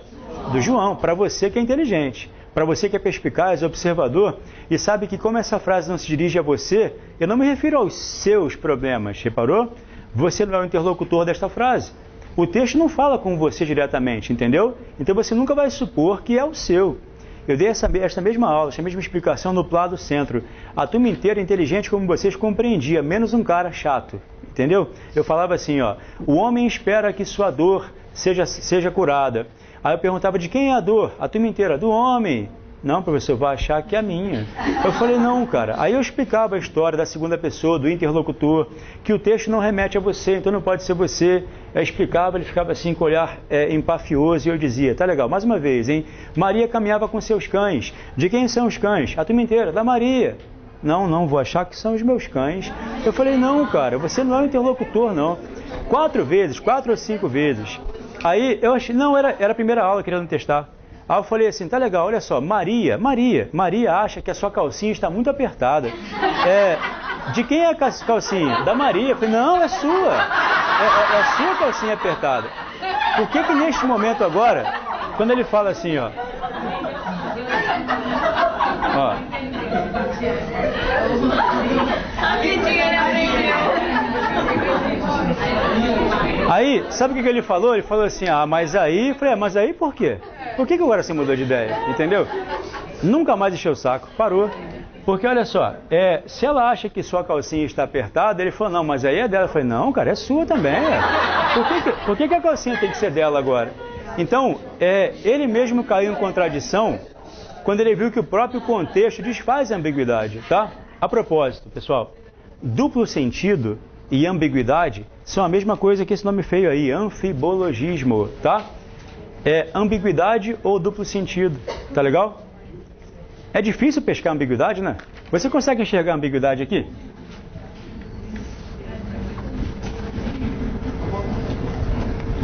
Do João, para você que é inteligente. Para você que é perspicaz, observador, e sabe que como essa frase não se dirige a você, eu não me refiro aos seus problemas, reparou? Você não é o interlocutor desta frase. O texto não fala com você diretamente, entendeu? Então você nunca vai supor que é o seu. Eu dei esta mesma aula, esta mesma explicação no Plá do Centro. A turma inteira, inteligente como vocês, compreendia, menos um cara chato, entendeu? Eu falava assim, ó, o homem espera que sua dor seja curada. Aí eu perguntava de quem é a dor? A turma inteira, do homem. Não, professor, vai achar que é a minha. Eu falei, não, cara. Aí eu explicava a história da segunda pessoa, do interlocutor, que o texto não remete a você, então não pode ser você. Eu explicava, ele ficava assim com o olhar empafioso e eu dizia, tá legal, mais uma vez, hein? Maria caminhava com seus cães. De quem são os cães? A turma inteira, da Maria. Não, vou achar que são os meus cães. Eu falei, não, cara, você não é o interlocutor, não. 4 ou 5 vezes. Aí eu achei, não, era a primeira aula querendo testar. Aí eu falei assim, tá legal, olha só, Maria acha que a sua calcinha está muito apertada. De quem é a calcinha? Da Maria. Eu falei, não, é sua. É a sua calcinha apertada. Por que neste momento agora, quando ele fala assim, ó. Aí, sabe o que ele falou? Ele falou assim, mas aí... Eu falei, mas aí por quê? Por que agora você mudou de ideia? Entendeu? Nunca mais encheu o saco, parou. Porque olha só, se ela acha que sua calcinha está apertada, ele falou, não, mas aí é dela. Eu falei, não, cara, é sua também. Por que a calcinha tem que ser dela agora? Então, ele mesmo caiu em contradição quando ele viu que o próprio contexto desfaz a ambiguidade, tá? A propósito, pessoal, duplo sentido e ambiguidade são a mesma coisa que esse nome feio aí, anfibologismo, tá? Ambiguidade ou duplo sentido, tá legal? É difícil pescar ambiguidade, né? Você consegue enxergar a ambiguidade aqui?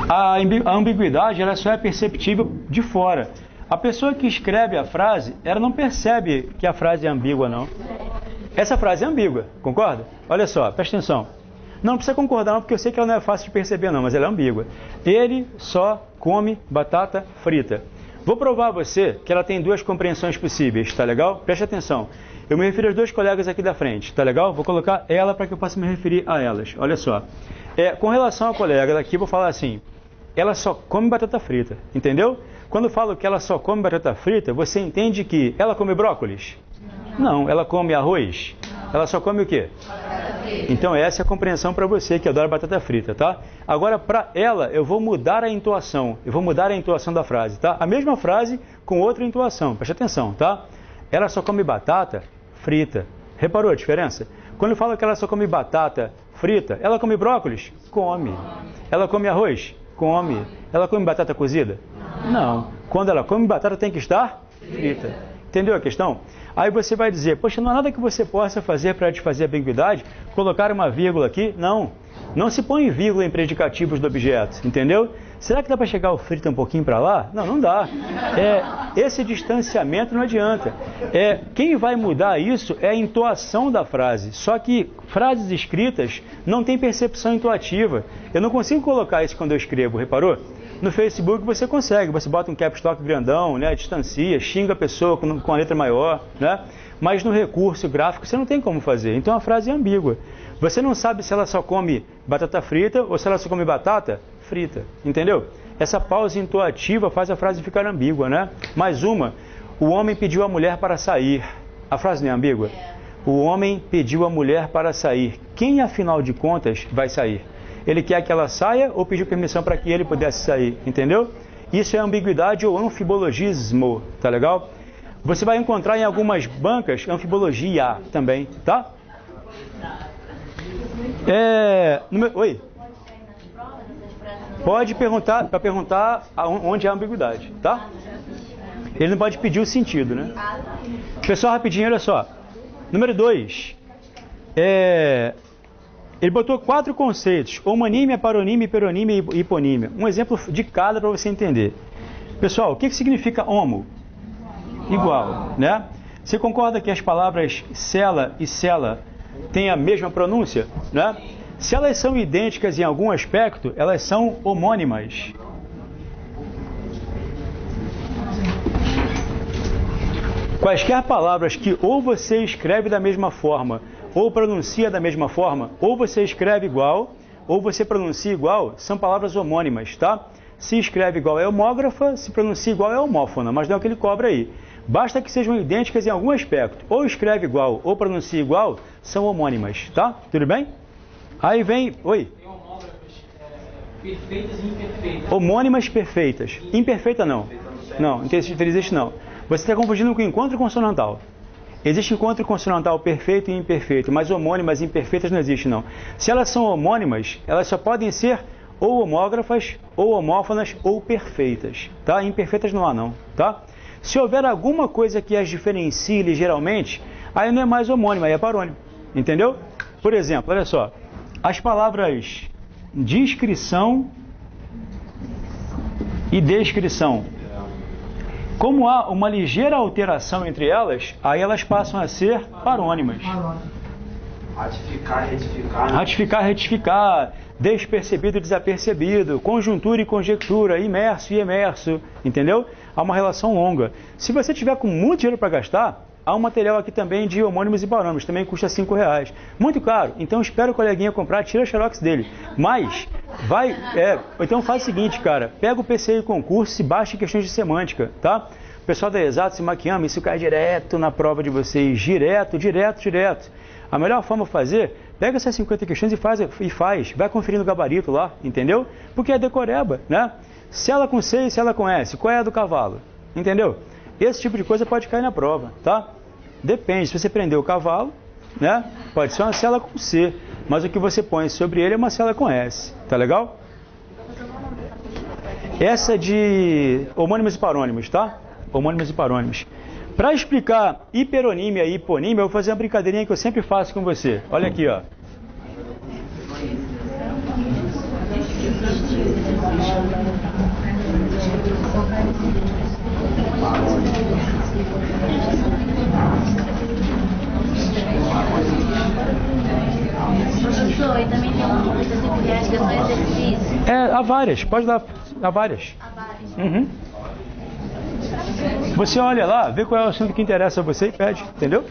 A ambiguidade ela só é perceptível de fora. A pessoa que escreve a frase, ela não percebe que a frase é ambígua, não. Essa frase é ambígua, concorda? Olha só, presta atenção. Não precisa concordar não, porque eu sei que ela não é fácil de perceber não, mas ela é ambígua. Ele só come batata frita. Vou provar a você que ela tem 2 compreensões possíveis, tá legal? Preste atenção. Eu me refiro às 2 colegas aqui da frente, tá legal? Vou colocar ela para que eu possa me referir a elas. Olha só. Com relação à colega daqui, vou falar assim. Ela só come batata frita, entendeu? Quando eu falo que ela só come batata frita, você entende que ela come brócolis? Não, ela come arroz. Ela só come o quê? Então essa é a compreensão para você que adora batata frita, tá? Agora para ela eu vou mudar a entoação. Eu vou mudar a entoação da frase, tá? A mesma frase com outra entoação. Preste atenção, tá? Ela só come batata frita. Reparou a diferença? Quando eu falo que ela só come batata frita, ela come brócolis? Come. Ela come arroz? Come. Ela come batata cozida? Não. Quando ela come batata tem que estar frita. Entendeu a questão? Aí você vai dizer, poxa, não há nada que você possa fazer para desfazer a ambiguidade? Colocar uma vírgula aqui? Não. Não se põe vírgula em predicativos do objeto, entendeu? Será que dá para chegar o frita um pouquinho para lá? Não, não dá. Esse distanciamento não adianta. Quem vai mudar isso é a entoação da frase. Só que frases escritas não têm percepção entoativa. Eu não consigo colocar isso quando eu escrevo, reparou? No Facebook você consegue, você bota um caps lock grandão, né, distancia, xinga a pessoa com a letra maior, né? Mas no recurso gráfico você não tem como fazer. Então a frase é ambígua. Você não sabe se ela só come batata frita ou se ela só come batata frita, entendeu? Essa pausa entoativa faz a frase ficar ambígua, né? Mais uma, o homem pediu a mulher para sair. A frase não é ambígua? O homem pediu a mulher para sair. Quem, afinal de contas, vai sair? Ele quer que ela saia ou pediu permissão para que ele pudesse sair, entendeu? Isso é ambiguidade ou anfibologismo, tá legal? Você vai encontrar em algumas bancas anfibologia também, tá? Oi? Pode perguntar, para perguntar onde há ambiguidade, tá? Ele não pode pedir o sentido, né? Pessoal, rapidinho, olha só. Número 2. Ele botou 4 conceitos: homonímia, paronímia, hiperonímia e hiponímia. Um exemplo de cada para você entender. Pessoal, o que significa homo? Igual, né? Você concorda que as palavras cela e cela têm a mesma pronúncia, né? Se elas são idênticas em algum aspecto, elas são homônimas. Quaisquer palavras que ou você escreve da mesma forma, ou pronuncia da mesma forma, ou você escreve igual, ou você pronuncia igual, são palavras homônimas, tá? Se escreve igual é homógrafa, se pronuncia igual é homófona, mas não é o que ele cobra aí. Basta que sejam idênticas em algum aspecto. Ou escreve igual, ou pronuncia igual, são homônimas, tá? Tudo bem? Aí vem... Oi? Tem homógrafas perfeitas e imperfeitas. Homônimas perfeitas. Imperfeita não. Não existe não. Você está confundindo com encontro consonantal. Existe encontro consonantal perfeito e imperfeito, mas homônimas e imperfeitas não existe não. Se elas são homônimas, elas só podem ser ou homógrafas, ou homófonas, ou perfeitas, tá? Imperfeitas não há não, tá? Se houver alguma coisa que as diferencie ligeiramente, aí não é mais homônima, aí é parônimo, entendeu? Por exemplo, olha só, as palavras descrição e descrição, como há uma ligeira alteração entre elas, aí elas passam a ser parônimas. Ratificar, retificar. Ratificar, retificar, despercebido e desapercebido, conjuntura e conjectura, imerso e emerso, entendeu? Há uma relação longa. Se você tiver com muito dinheiro para gastar, há um material aqui também de homônimos e parônimos, também custa R$5. Muito caro, então espera o coleguinha comprar, tira a xerox dele. Mas, então faz o seguinte, cara, pega o PCI concurso e baixa questões de semântica, tá? O pessoal da Exato se maquiando, isso cai direto na prova de vocês, direto. A melhor forma de fazer, pega essas 50 questões e faz, vai conferindo o gabarito lá, entendeu? Porque é decoreba, né? Cela com C e cela com S, qual é a do cavalo? Entendeu? Esse tipo de coisa pode cair na prova, tá? Depende, se você prender o cavalo, né? Pode ser uma cela com C, mas o que você põe sobre ele é uma cela com S, tá legal? Essa é de homônimos e parônimos, tá? Homônimos e parônimos. Para explicar hiperonímia e hiponímia, eu vou fazer uma brincadeirinha que eu sempre faço com você. Olha aqui, ó. Professor, e também tem uma coisa peculiar que é só exercício. Há várias, pode dar, há várias. Há vários. Uhum. Você olha lá, vê qual é o assunto que interessa a você e pede, entendeu?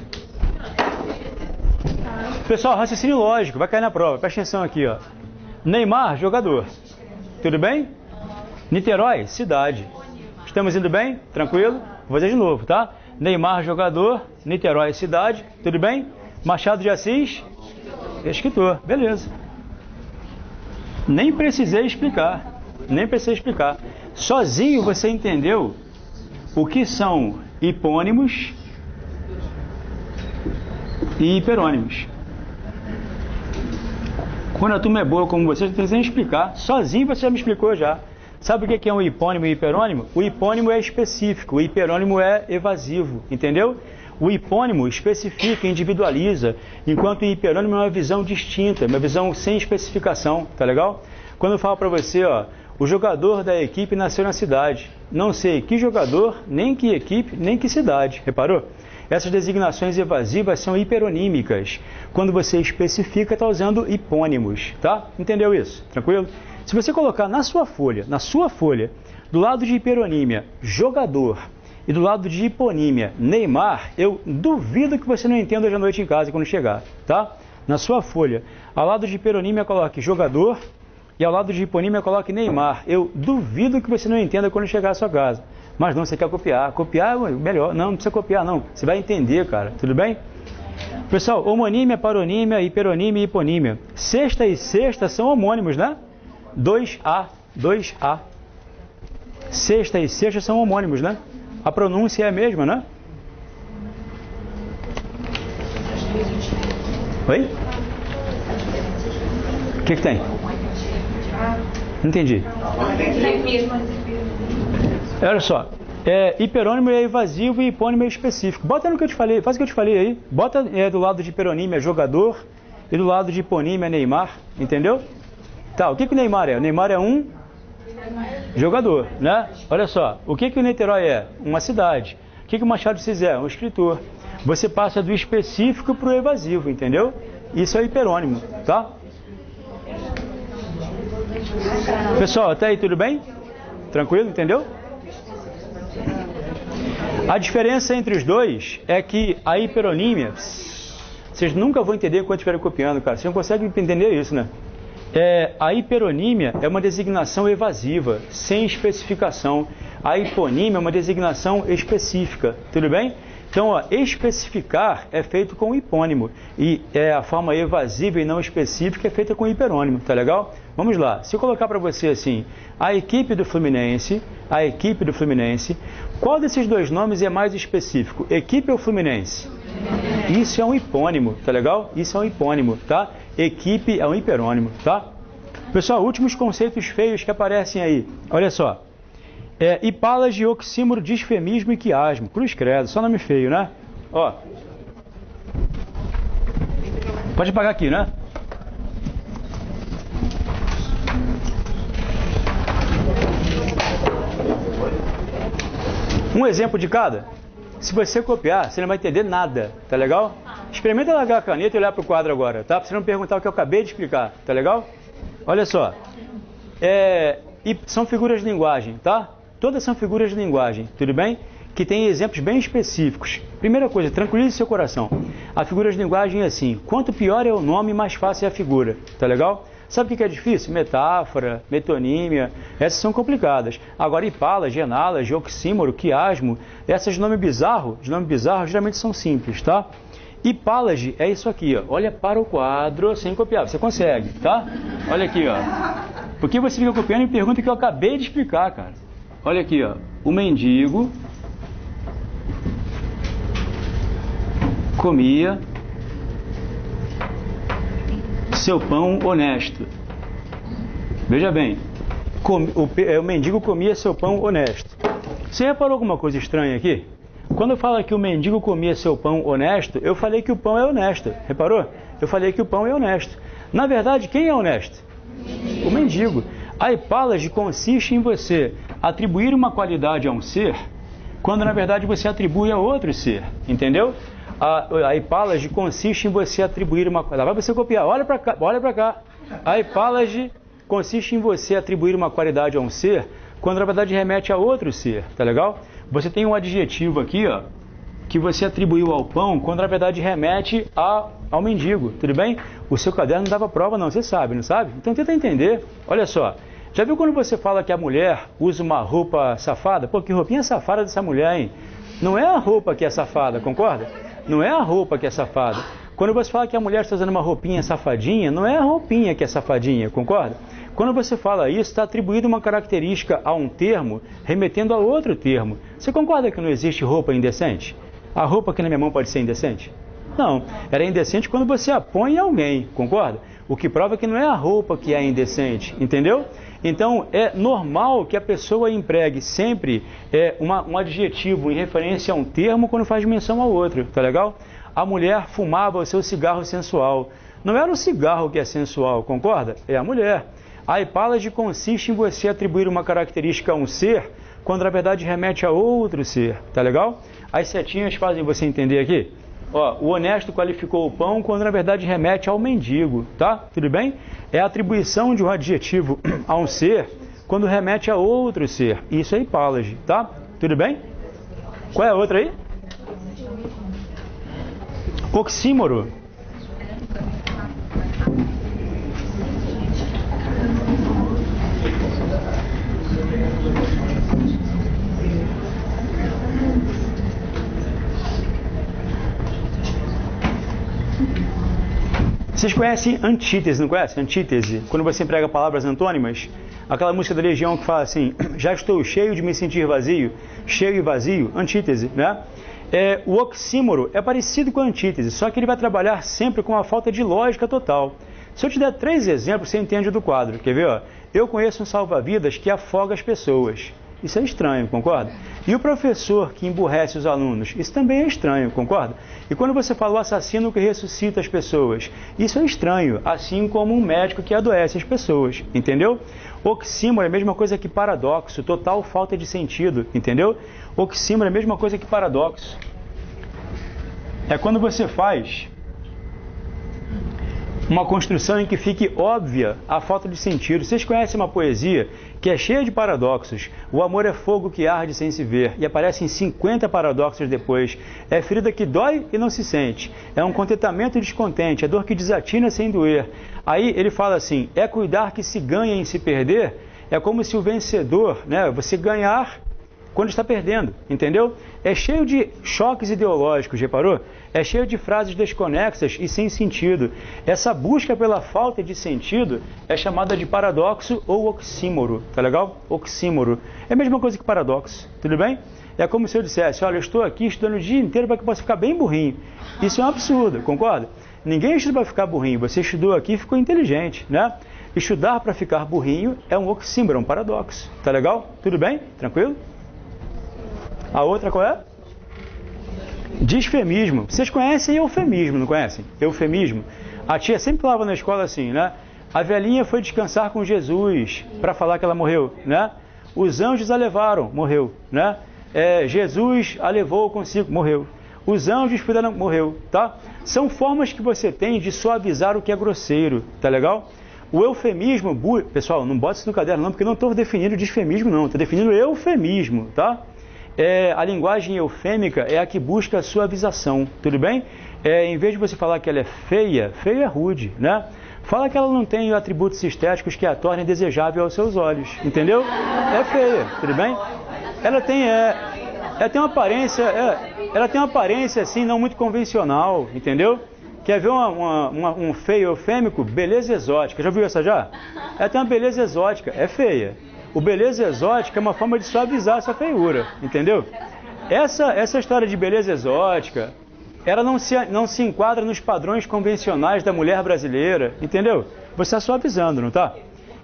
Pessoal, raciocínio lógico, vai cair na prova, presta atenção aqui, ó. Neymar, jogador. Tudo bem? Niterói, cidade. Estamos indo bem? Tranquilo? Vou fazer de novo, tá? Neymar, jogador. Niterói, cidade. Tudo bem? Machado de Assis, escritor. Beleza. Nem precisei explicar. Sozinho você entendeu o que são hipônimos e hiperônimos. Quando a turma é boa como você, não precisa nem explicar. Sozinho você já me explicou já. Sabe o que é um hipônimo e hiperônimo? O hipônimo é específico, o hiperônimo é evasivo, entendeu? O hipônimo especifica, individualiza, enquanto o hiperônimo é uma visão distinta, uma visão sem especificação, tá legal? Quando eu falo para você, ó, O jogador da equipe nasceu na cidade. Não sei que jogador, nem que equipe, nem que cidade. Reparou? Essas designações evasivas são hiperonímicas. Quando você especifica, está usando hipônimos, tá? Entendeu isso? Tranquilo? Se você colocar na sua folha, do lado de hiperonímia, jogador, e do lado de hiponímia, Neymar, eu duvido que você não entenda hoje à noite em casa quando chegar, tá? Na sua folha, ao lado de hiperonímia, coloque jogador, e ao lado de hiponímia, coloque Neymar. Eu duvido que você não entenda quando chegar à sua casa. Mas não, você quer copiar. Copiar é melhor. Não precisa copiar, não. Você vai entender, cara. Tudo bem? Pessoal, homonímia, paronímia, hiperonímia e hiponímia. Sexta e sexta são homônimos, né? 2A, 2A. Sexta e sexta são homônimos, né? A pronúncia é a mesma, né? Oi? O que tem? Não entendi. Olha só. Hiperônimo é evasivo e hipônimo é específico. Bota no que eu te falei, faz o que eu te falei aí. Bota do lado de hiperonímia jogador e do lado de hiponímia Neymar. Entendeu? Tá, o que o Neymar é? O Neymar é um jogador, né? Olha só, o que o Niterói é? Uma cidade. O que o Machado de Assis é? Um escritor. Você passa do específico para o evasivo, entendeu? Isso é hiperônimo, tá? Pessoal, até aí tudo bem? Tranquilo, entendeu? A diferença entre os dois é que a hiperonímia, vocês nunca vão entender quando estiverem copiando, cara. Vocês não conseguem entender isso, né? A hiperonímia é uma designação evasiva, sem especificação. A hiponímia é uma designação específica, tudo bem? Então, ó, especificar é feito com hipônimo e a forma evasiva e não específica é feita com hiperônimo, tá legal? Vamos lá, se eu colocar para você assim, a equipe do Fluminense, qual desses dois nomes é mais específico, equipe ou Fluminense? Isso é um hipônimo, tá legal? Isso é um hipônimo, tá? Equipe é um hiperônimo, tá? Pessoal, últimos conceitos feios que aparecem aí, olha só. Hipálage, oxímoro, disfemismo e quiasmo. Cruz credo, só nome feio, né? Ó. Pode apagar aqui, né? Um exemplo de cada. Se você copiar, você não vai entender nada, tá legal? Experimenta largar a caneta e olhar para o quadro agora, tá? Pra você não perguntar o que eu acabei de explicar, tá legal? Olha só. São figuras de linguagem, tá? Todas são figuras de linguagem, tudo bem? Que tem exemplos bem específicos. Primeira coisa, tranquilize seu coração. A figura de linguagem é assim, quanto pior é o nome, mais fácil é a figura, tá legal? Sabe o que é difícil? Metáfora, metonímia, essas são complicadas. Agora, hipálage, enálage, oxímoro, quiasmo, essas de nome bizarro geralmente são simples, tá? Hipálage é isso aqui, ó. Olha para o quadro sem copiar, você consegue, tá? Olha aqui, ó. Por que você fica copiando e pergunta o que eu acabei de explicar, cara? Olha aqui, ó. O mendigo comia seu pão honesto. Veja bem, o mendigo comia seu pão honesto. Você reparou alguma coisa estranha aqui? Quando eu falo que o mendigo comia seu pão honesto, eu falei que o pão é honesto. Reparou? Eu falei que o pão é honesto. Na verdade, quem é honesto? O mendigo. A hipálage consiste em você atribuir uma qualidade a um ser, quando na verdade você atribui a outro ser, entendeu? A hipálage consiste em você atribuir uma... Lá vai você copiar, olha para cá. A hipálage consiste em você atribuir uma qualidade a um ser, quando na verdade remete a outro ser, tá legal? Você tem um adjetivo aqui, ó, que você atribuiu ao pão, quando na verdade remete ao mendigo, tudo bem? O seu caderno não dava prova não, você sabe, não sabe? Então tenta entender, olha só. Já viu quando você fala que a mulher usa uma roupa safada? Pô, que roupinha safada dessa mulher, hein? Não é a roupa que é safada, concorda? Não é a roupa que é safada. Quando você fala que a mulher está usando uma roupinha safadinha, não é a roupinha que é safadinha, concorda? Quando você fala isso, está atribuindo uma característica a um termo, remetendo a outro termo. Você concorda que não existe roupa indecente? A roupa aqui na minha mão pode ser indecente? Não, ela é indecente quando você a põe em alguém, concorda? O que prova que não é a roupa que é indecente, entendeu? Então, é normal que a pessoa empregue sempre um adjetivo em referência a um termo quando faz menção ao outro, tá legal? A mulher fumava o seu cigarro sensual. Não era o cigarro que é sensual, concorda? É a mulher. A hipálage consiste em você atribuir uma característica a um ser, quando na verdade remete a outro ser, tá legal? As setinhas fazem você entender aqui. Ó, o honesto qualificou o pão, quando na verdade remete ao mendigo, tá? Tudo bem? É a atribuição de um adjetivo a um ser, quando remete a outro ser. Isso é hipálage, tá? Tudo bem? Qual é a outra aí? Oxímoro. Vocês conhecem antítese, não conhecem? Antítese, quando você emprega palavras antônimas, aquela música da Legião que fala assim, já estou cheio de me sentir vazio, cheio e vazio, antítese, né? O oxímoro é parecido com a antítese, só que ele vai trabalhar sempre com a falta de lógica total. Se eu te der 3 exemplos, você entende do quadro. Quer ver? Ó? Eu conheço um salva-vidas que afoga as pessoas. Isso é estranho, concorda? E o professor que emburrece os alunos, isso também é estranho, concorda? E quando você fala o assassino que ressuscita as pessoas, isso é estranho, assim como um médico que adoece as pessoas, entendeu? Oxímoro é a mesma coisa que paradoxo, total falta de sentido, entendeu? Oxímoro é a mesma coisa que paradoxo. É quando você faz uma construção em que fique óbvia a falta de sentido. Vocês conhecem uma poesia que é cheia de paradoxos? O amor é fogo que arde sem se ver, e aparecem 50 paradoxos depois. É ferida que dói e não se sente. É um contentamento descontente, é dor que desatina sem doer. Aí ele fala assim, é cuidar que se ganha em se perder, é como se o vencedor, né, você ganhar quando está perdendo, entendeu? É cheio de choques ideológicos, reparou? É cheio de frases desconexas e sem sentido. Essa busca pela falta de sentido é chamada de paradoxo ou oxímoro, tá legal? Oxímoro. É a mesma coisa que paradoxo, tudo bem? É como se eu dissesse, olha, eu estou aqui estudando o dia inteiro para que eu possa ficar bem burrinho. Isso é um absurdo, concorda? Ninguém estuda para ficar burrinho, você estudou aqui e ficou inteligente, né? Estudar para ficar burrinho é um oxímoro, um paradoxo, tá legal? Tudo bem? Tranquilo? A outra qual é? Disfemismo. Vocês conhecem eufemismo, não conhecem? Eufemismo. A tia sempre falava na escola assim, né? A velhinha foi descansar com Jesus para falar que ela morreu, né? Os anjos a levaram, morreu, né? Jesus a levou consigo, morreu. Os anjos cuidaram, morreu, tá? São formas que você tem de suavizar o que é grosseiro, tá legal? O eufemismo, pessoal, não bota isso no caderno não, porque eu não estou definindo disfemismo não, estou definindo eufemismo, tá? A linguagem eufêmica é a que busca a suavização, tudo bem? Em vez de você falar que ela é feia, feia é rude, né? Fala que ela não tem atributos estéticos que a tornem desejável aos seus olhos, entendeu? É feia, tudo bem? Ela tem uma aparência assim, não muito convencional, entendeu? Quer ver um feio eufêmico? Beleza exótica, já viu essa já? Ela tem uma beleza exótica, é feia. O beleza exótica é uma forma de suavizar essa feiura, entendeu? Essa história de beleza exótica, ela não se enquadra nos padrões convencionais da mulher brasileira, entendeu? Você está suavizando, não está?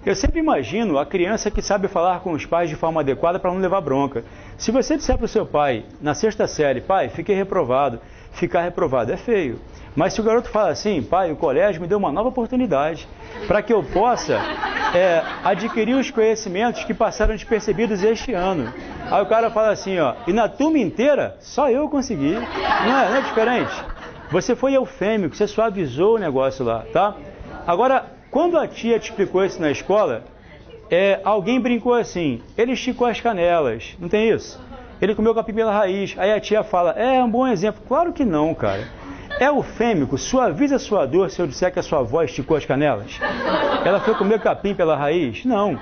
Eu sempre imagino a criança que sabe falar com os pais de forma adequada para não levar bronca. Se você disser para o seu pai, na 6ª série, pai, fiquei reprovado, ficar reprovado é feio. Mas se o garoto fala assim, pai, o colégio me deu uma nova oportunidade para que eu possa adquirir os conhecimentos que passaram despercebidos este ano. Aí o cara fala assim, ó, e na turma inteira, só eu consegui. Não é diferente? Você foi eufêmico, você suavizou o negócio lá, tá? Agora, quando a tia te explicou isso na escola, alguém brincou assim, ele esticou as canelas, não tem isso? Ele comeu capim pela raiz. Aí a tia fala, é um bom exemplo. Claro que não, cara. Eufêmico, suaviza a sua dor se eu disser que a sua avó esticou as canelas? Ela foi comer capim pela raiz? Não.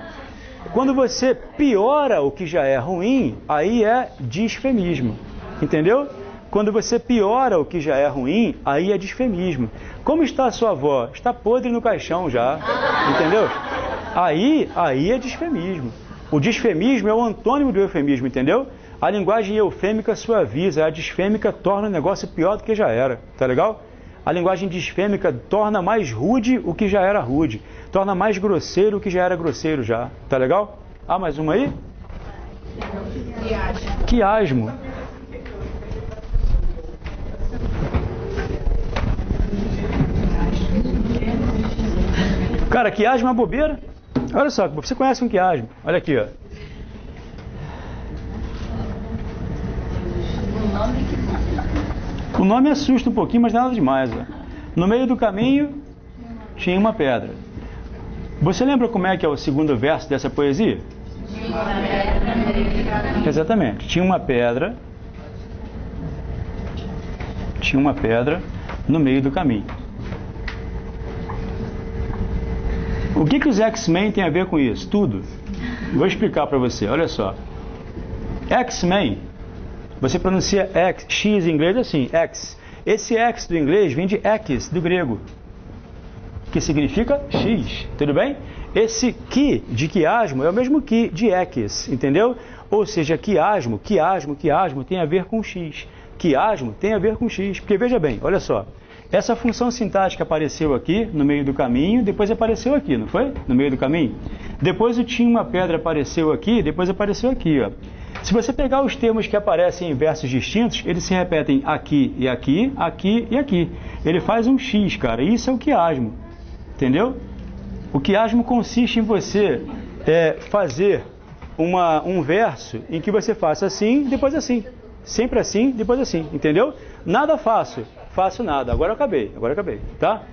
Quando você piora o que já é ruim, aí é disfemismo. Entendeu? Quando você piora o que já é ruim, aí é disfemismo. Como está a sua avó? Está podre no caixão já. Entendeu? Aí é disfemismo. O disfemismo é o antônimo do eufemismo, entendeu? A linguagem eufêmica suaviza, a disfêmica torna o negócio pior do que já era, tá legal? A linguagem disfêmica torna mais rude o que já era rude, torna mais grosseiro o que já era grosseiro já, tá legal? Ah, mais uma aí? Quiasmo. Cara, quiasmo é uma bobeira. Olha só, você conhece um quiasmo. Olha aqui, ó. O nome assusta um pouquinho, mas nada demais. Ó. No meio do caminho tinha uma pedra. Você lembra como é que é o segundo verso dessa poesia? Exatamente. Tinha uma pedra no meio do caminho. O que os X-Men têm a ver com isso? Tudo. Vou explicar para você. Olha só. X-Men, você pronuncia X em inglês assim, X. Esse X do inglês vem de X, do grego, que significa X, tudo bem? Esse ki de quiasmo é o mesmo ki de X, entendeu? Ou seja, quiasmo tem a ver com X. Quiasmo tem a ver com X, porque veja bem, olha só. Essa função sintática apareceu aqui no meio do caminho, depois apareceu aqui, não foi? No meio do caminho. Depois o tinha uma pedra apareceu aqui, depois apareceu aqui, ó. Se você pegar os termos que aparecem em versos distintos, eles se repetem aqui e aqui, aqui e aqui. Ele faz um X, cara. Isso é o quiasmo. Entendeu? O quiasmo consiste em você fazer um verso em que você faça assim, depois assim. Sempre assim, depois assim. Entendeu? Nada faço, faço nada. Agora eu acabei, tá?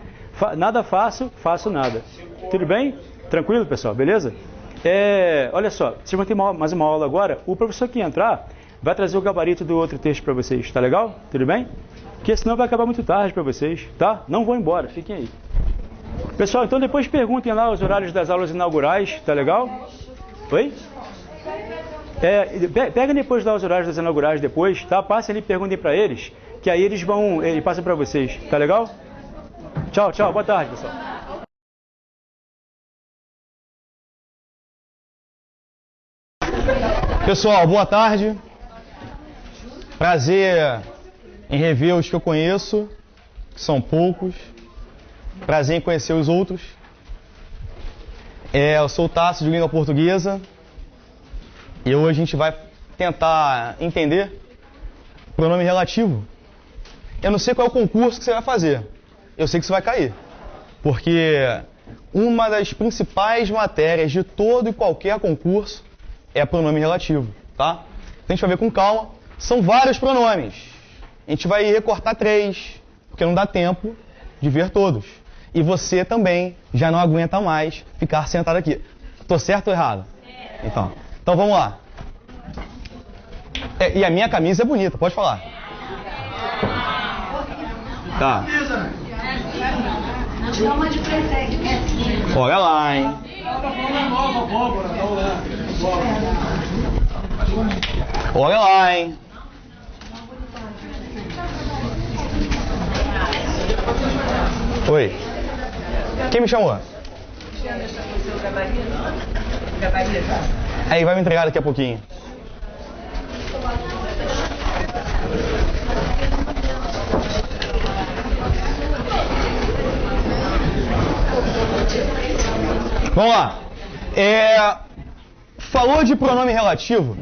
Nada faço, faço nada. Tudo bem? Tranquilo, pessoal? Beleza? Olha só, vocês vão ter mais uma aula agora. O professor que entrar vai trazer o gabarito do outro texto para vocês, tá legal? Tudo bem? Porque senão vai acabar muito tarde para vocês, tá? Não vão embora, fiquem aí. Pessoal, então depois perguntem lá os horários das aulas inaugurais, tá legal? Oi? Pega depois lá os horários das inaugurais depois, tá? Passem ali e perguntem para eles, que aí eles passam para vocês, tá legal? Tchau, tchau, boa tarde, pessoal. Pessoal, boa tarde. Prazer em rever os que eu conheço, que são poucos. Prazer em conhecer os outros. Eu sou o Tássio de Língua Portuguesa. E hoje a gente vai tentar entender pronome relativo. Eu não sei qual é o concurso que você vai fazer. Eu sei que você vai cair. Porque uma das principais matérias de todo e qualquer concurso é pronome relativo, tá? Então a gente vai ver com calma. São vários pronomes. A gente vai recortar 3, porque não dá tempo de ver todos. E você também já não aguenta mais ficar sentado aqui. Tô certo ou errado? Então vamos lá. E a minha camisa é bonita, pode falar. Tá. Olha lá, hein? Olha lá, hein? Oi. Quem me chamou? Aí, vai me entregar daqui a pouquinho. Vamos lá. Falou de pronome relativo.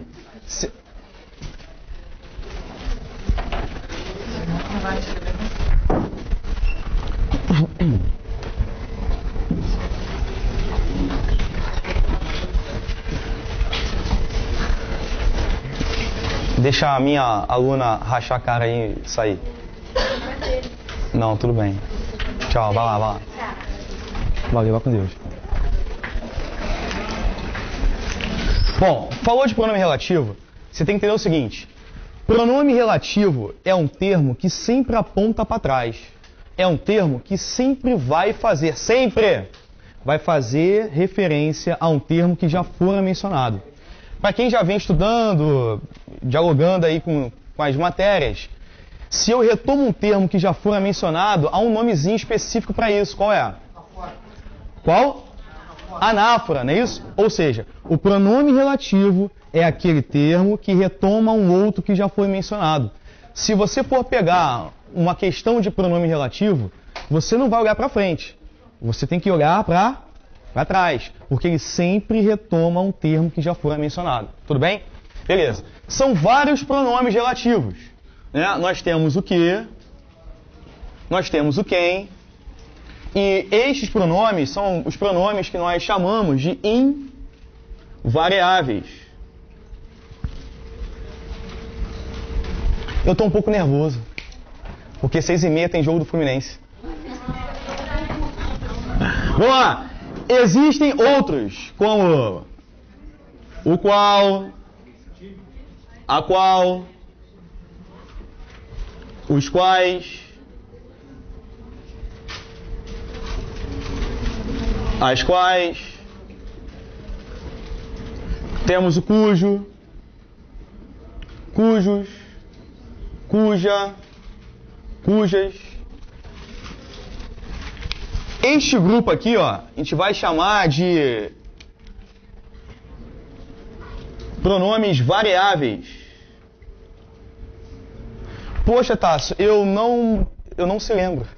Deixa a minha aluna rachar a cara aí e sair. Não, tudo bem. Tchau, vai lá. Valeu, vai com Deus. Bom, falou de pronome relativo, você tem que entender o seguinte. Pronome relativo é um termo que sempre aponta para trás. É um termo que sempre vai fazer referência a um termo que já fora mencionado. Para quem já vem estudando, dialogando aí com as matérias, se eu retomo um termo que já fora mencionado, há um nomezinho específico para isso. Qual é? Qual? Anáfora, não é isso? Ou seja, o pronome relativo é aquele termo que retoma um outro que já foi mencionado. Se você for pegar uma questão de pronome relativo, você não vai olhar para frente. Você tem que olhar para trás, porque ele sempre retoma um termo que já foi mencionado. Tudo bem? Beleza. São vários pronomes relativos, né? Nós temos o que, nós temos o quem E estes pronomes são os pronomes que nós chamamos de invariáveis. Eu estou um pouco nervoso, porque 6h30 tem jogo do Fluminense. Vamos lá. Existem outros, como o qual, a qual, os quais, as quais. Temos o cujo, cujos, cuja, cujas. Este grupo aqui, ó, a gente vai chamar de pronomes variáveis. Poxa, Tássio, eu não se lembro.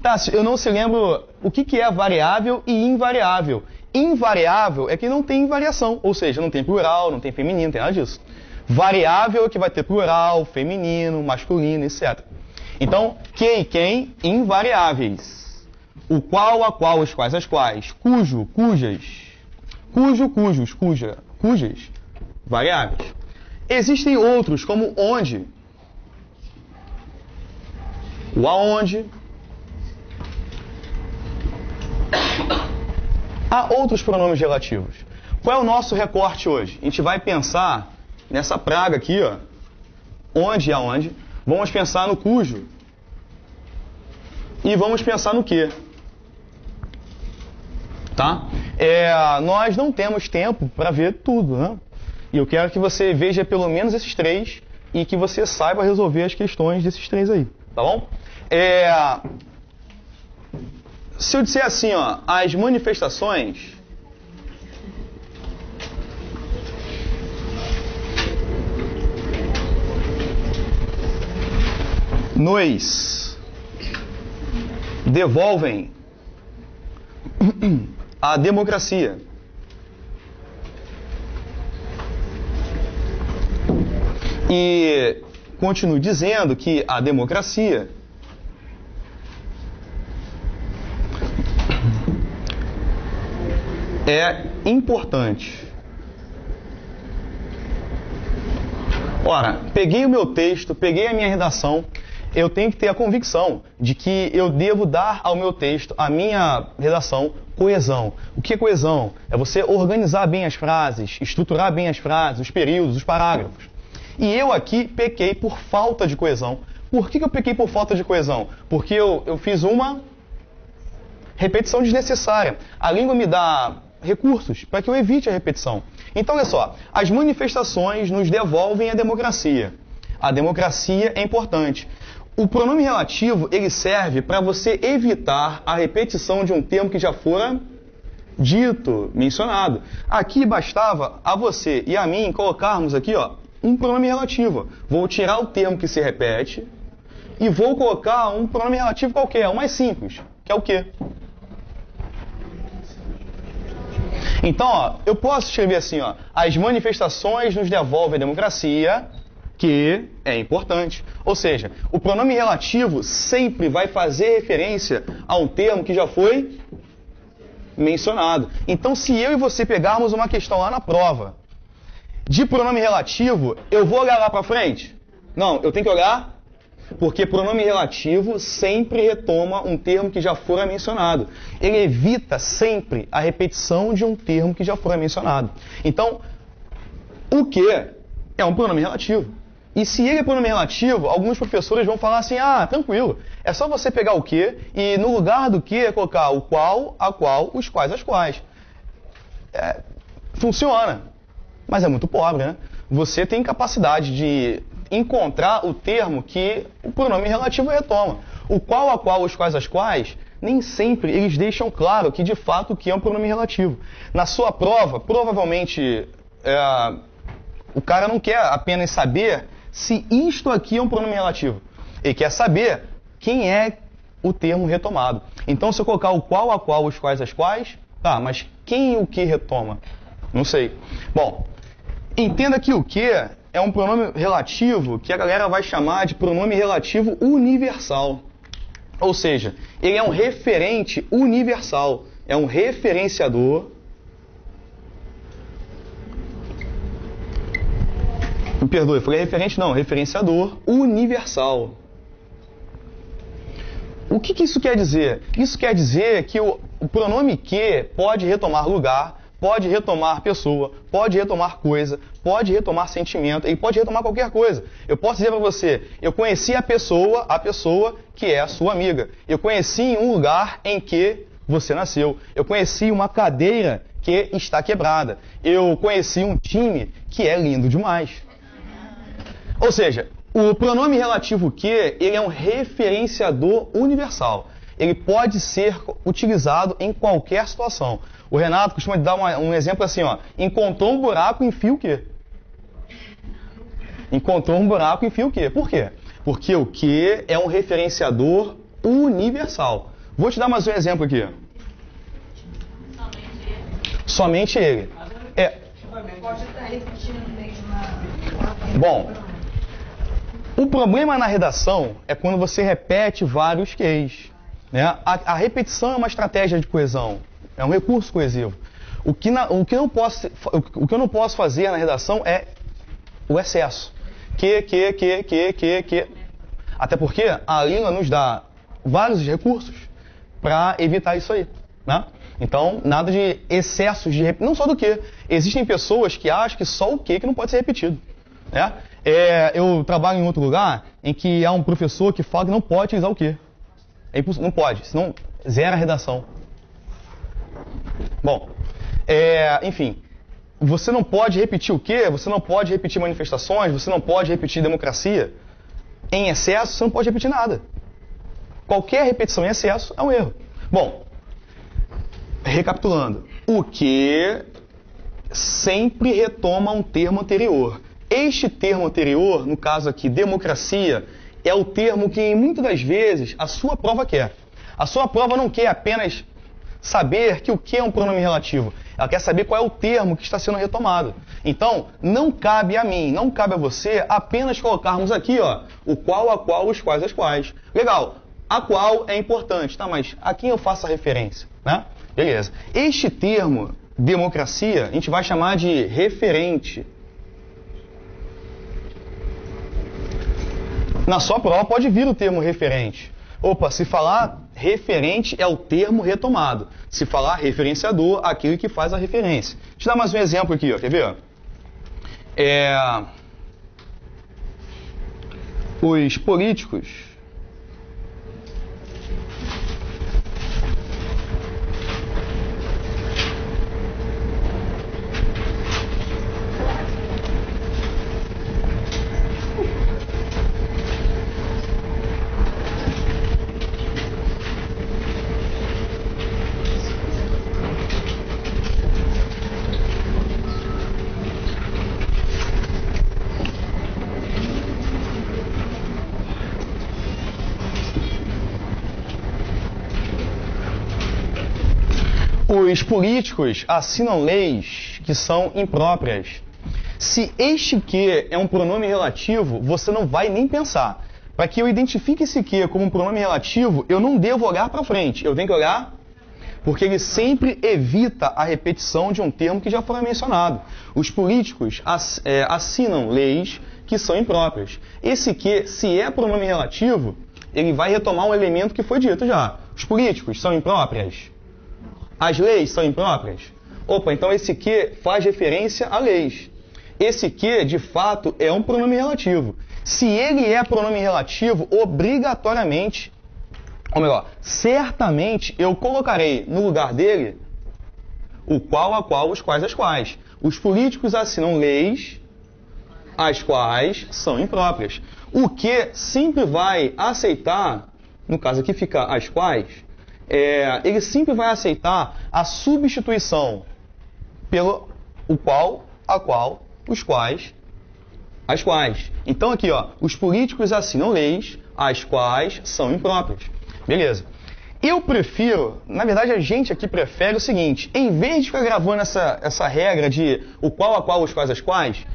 Tássio, eu não se lembro o que é variável e invariável. Invariável é que não tem variação, ou seja, não tem plural, não tem feminino, não tem nada disso. Variável é que vai ter plural, feminino, masculino, etc. Então, que e quem, invariáveis. O qual, a qual, os quais, as quais. Cujo, cujas. Cujo, cujos, cuja, cujas. Variáveis. Existem outros, como onde. O aonde. Há outros pronomes relativos. Qual é o nosso recorte hoje? A gente vai pensar nessa praga aqui, ó. Onde e aonde. Vamos pensar no cujo. E vamos pensar no que. Tá? Nós não temos tempo para ver tudo, né? E eu quero que você veja pelo menos esses três e que você saiba resolver as questões desses três aí. Tá bom? Se eu disser assim, ó, as manifestações nos devolvem a democracia. E continuo dizendo que a democracia é importante. Ora, peguei o meu texto, peguei a minha redação, eu tenho que ter a convicção de que eu devo dar ao meu texto, à minha redação, coesão. O que é coesão? É você organizar bem as frases, estruturar bem as frases, os períodos, os parágrafos. E eu aqui pequei por falta de coesão. Por que eu pequei por falta de coesão? Porque eu fiz uma repetição desnecessária. A língua me dá recursos para que eu evite a repetição. Então, olha só, as manifestações nos devolvem a democracia. A democracia é importante. O pronome relativo, ele serve para você evitar a repetição de um termo que já fora dito, mencionado. Aqui bastava a você e a mim colocarmos aqui, ó, um pronome relativo. Vou tirar o termo que se repete e vou colocar um pronome relativo qualquer, o mais simples, que é o quê? Então, ó, eu posso escrever assim, ó, as manifestações nos devolvem a democracia, que é importante. Ou seja, o pronome relativo sempre vai fazer referência a um termo que já foi mencionado. Então, se eu e você pegarmos uma questão lá na prova de pronome relativo, eu vou olhar lá para frente? Não, eu tenho que olhar porque pronome relativo sempre retoma um termo que já fora mencionado. Ele evita sempre a repetição de um termo que já fora mencionado. Então, o que é um pronome relativo? E se ele é pronome relativo, alguns professores vão falar assim, tranquilo, é só você pegar o que e no lugar do que colocar o qual, a qual, os quais, as quais. Funciona, mas é muito pobre, né? Você tem capacidade de encontrar o termo que o pronome relativo retoma. O qual, a qual, os quais, as quais, nem sempre eles deixam claro que de fato o que é um pronome relativo. Na sua prova, provavelmente, o cara não quer apenas saber se isto aqui é um pronome relativo. Ele quer saber quem é o termo retomado. Então, se eu colocar o qual, a qual, os quais, as quais, tá, mas quem e o que retoma? Não sei. Bom, entenda que o que é um pronome relativo que a galera vai chamar de pronome relativo universal. Ou seja, ele é um referente universal. É um referenciador. Me perdoe, falei referente? Não, referenciador universal. O que isso quer dizer? Isso quer dizer que o pronome que pode retomar lugar, pode retomar pessoa, pode retomar coisa, pode retomar sentimento, ele pode retomar qualquer coisa. Eu posso dizer para você, eu conheci a pessoa que é a sua amiga. Eu conheci em um lugar em que você nasceu. Eu conheci uma cadeira que está quebrada. Eu conheci um time que é lindo demais. Ou seja, o pronome relativo que, ele é um referenciador universal. Ele pode ser utilizado em qualquer situação. O Renato costuma dar um exemplo assim, ó. Encontrou um buraco, enfia o quê? Encontrou um buraco, enfia o quê? Por quê? Porque o que é um referenciador universal. Vou te dar mais um exemplo aqui. Somente ele. Pode estar repetindo no meio de uma... Bom, o problema na redação é quando você repete vários queis. Né? A repetição é uma estratégia de coesão, é um recurso coesivo. O que eu não posso fazer na redação é o excesso. Que. Até porque a língua nos dá vários recursos para evitar isso aí. Né? Então, nada de excessos de repetição. Não só do que. Existem pessoas que acham que só o que não pode ser repetido. Né? Eu trabalho em outro lugar em que há um professor que fala que não pode utilizar o que. Não pode, senão zera a redação. Bom, enfim, você não pode repetir o quê? Você não pode repetir manifestações, você não pode repetir democracia. Em excesso, você não pode repetir nada. Qualquer repetição em excesso é um erro. Bom, recapitulando, o que sempre retoma um termo anterior. Este termo anterior, no caso aqui, democracia, é o termo que muitas das vezes a sua prova quer. A sua prova não quer apenas saber que o que é um pronome relativo. Ela quer saber qual é o termo que está sendo retomado. Então, não cabe a mim, não cabe a você apenas colocarmos aqui, ó, o qual, a qual, os quais, as quais. Legal, a qual é importante, tá? Mas a quem eu faço a referência, né? Beleza. Este termo, democracia, a gente vai chamar de referente. Na sua prova pode vir o termo referente. Opa, se falar referente é o termo retomado. Se falar referenciador, aquele que faz a referência. Deixa eu dar mais um exemplo aqui, ó. Quer ver? Os políticos assinam leis que são impróprias. Se este que é um pronome relativo, você não vai nem pensar. Para que eu identifique esse que como um pronome relativo, eu não devo olhar para frente. Eu tenho que olhar porque ele sempre evita a repetição de um termo que já foi mencionado. Os políticos assinam leis que são impróprias. Esse que, se é pronome relativo, ele vai retomar um elemento que foi dito já. Os políticos são impróprias. As leis são impróprias? Opa, então esse que faz referência a leis. Esse que, de fato, é um pronome relativo. Se ele é pronome relativo, obrigatoriamente, ou melhor, certamente eu colocarei no lugar dele o qual, a qual, os quais, as quais. Os políticos assinam leis, as quais são impróprias. O que sempre vai aceitar, no caso aqui fica as quais, ele sempre vai aceitar a substituição pelo o qual, a qual, os quais, as quais. Então aqui, ó, os políticos assinam leis, as quais são impróprias. Beleza. Eu prefiro, na verdade a gente aqui prefere o seguinte, em vez de ficar gravando essa regra de o qual, a qual, os quais, as quais,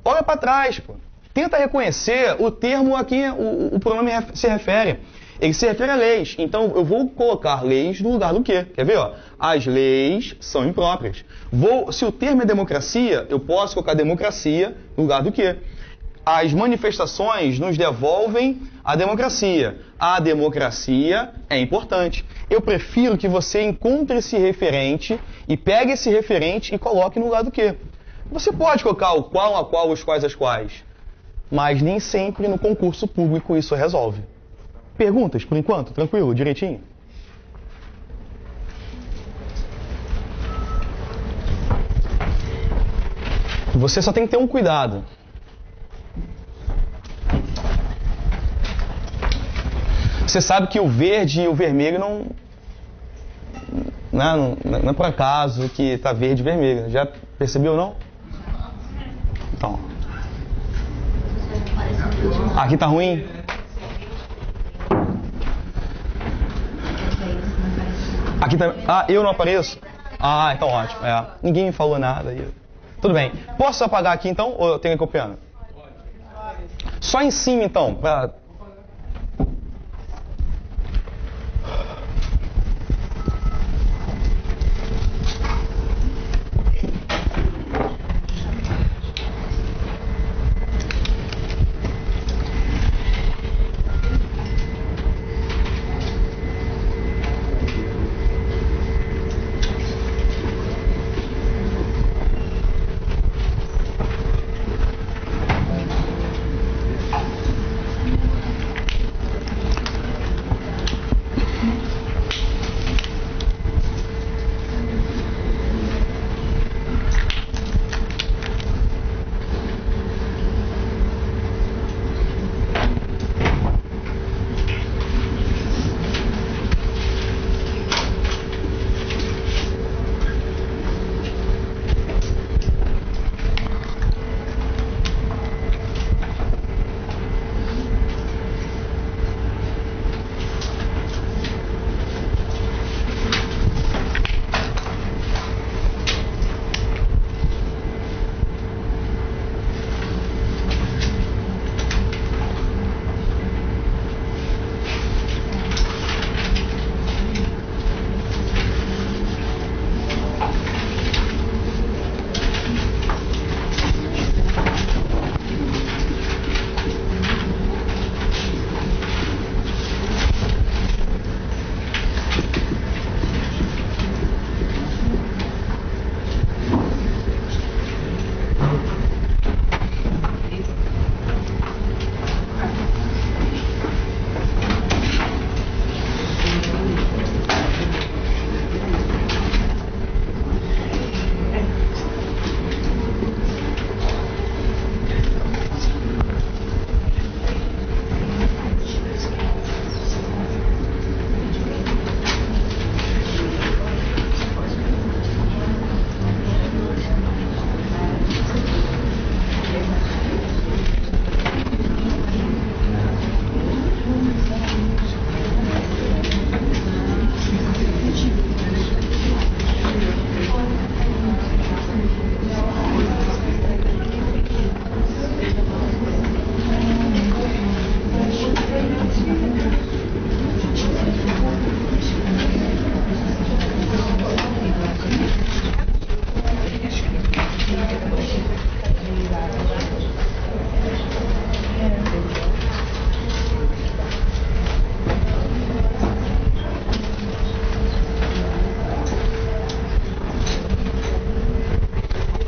olha para trás, pô. Tenta reconhecer o termo a quem o pronome se refere. Ele se refere a leis. Então, eu vou colocar leis no lugar do quê? Quer ver? Ó? As leis são impróprias. Se o termo é democracia, eu posso colocar democracia no lugar do quê? As manifestações nos devolvem a democracia. A democracia é importante. Eu prefiro que você encontre esse referente e pegue esse referente e coloque no lugar do quê? Você pode colocar o qual, a qual, os quais, as quais. Mas nem sempre no concurso público isso resolve. Perguntas, por enquanto? Tranquilo? Direitinho? Você só tem que ter um cuidado. Você sabe que o verde e o vermelho não é por acaso que está verde e vermelho. Já percebeu, não? Então. Aqui tá ruim? Aqui tá... Ah, eu não apareço? Ah, então ótimo. Ninguém me falou nada aí. Tudo bem. Posso apagar aqui então? Ou eu tenho que copiar? Só em cima então, pra...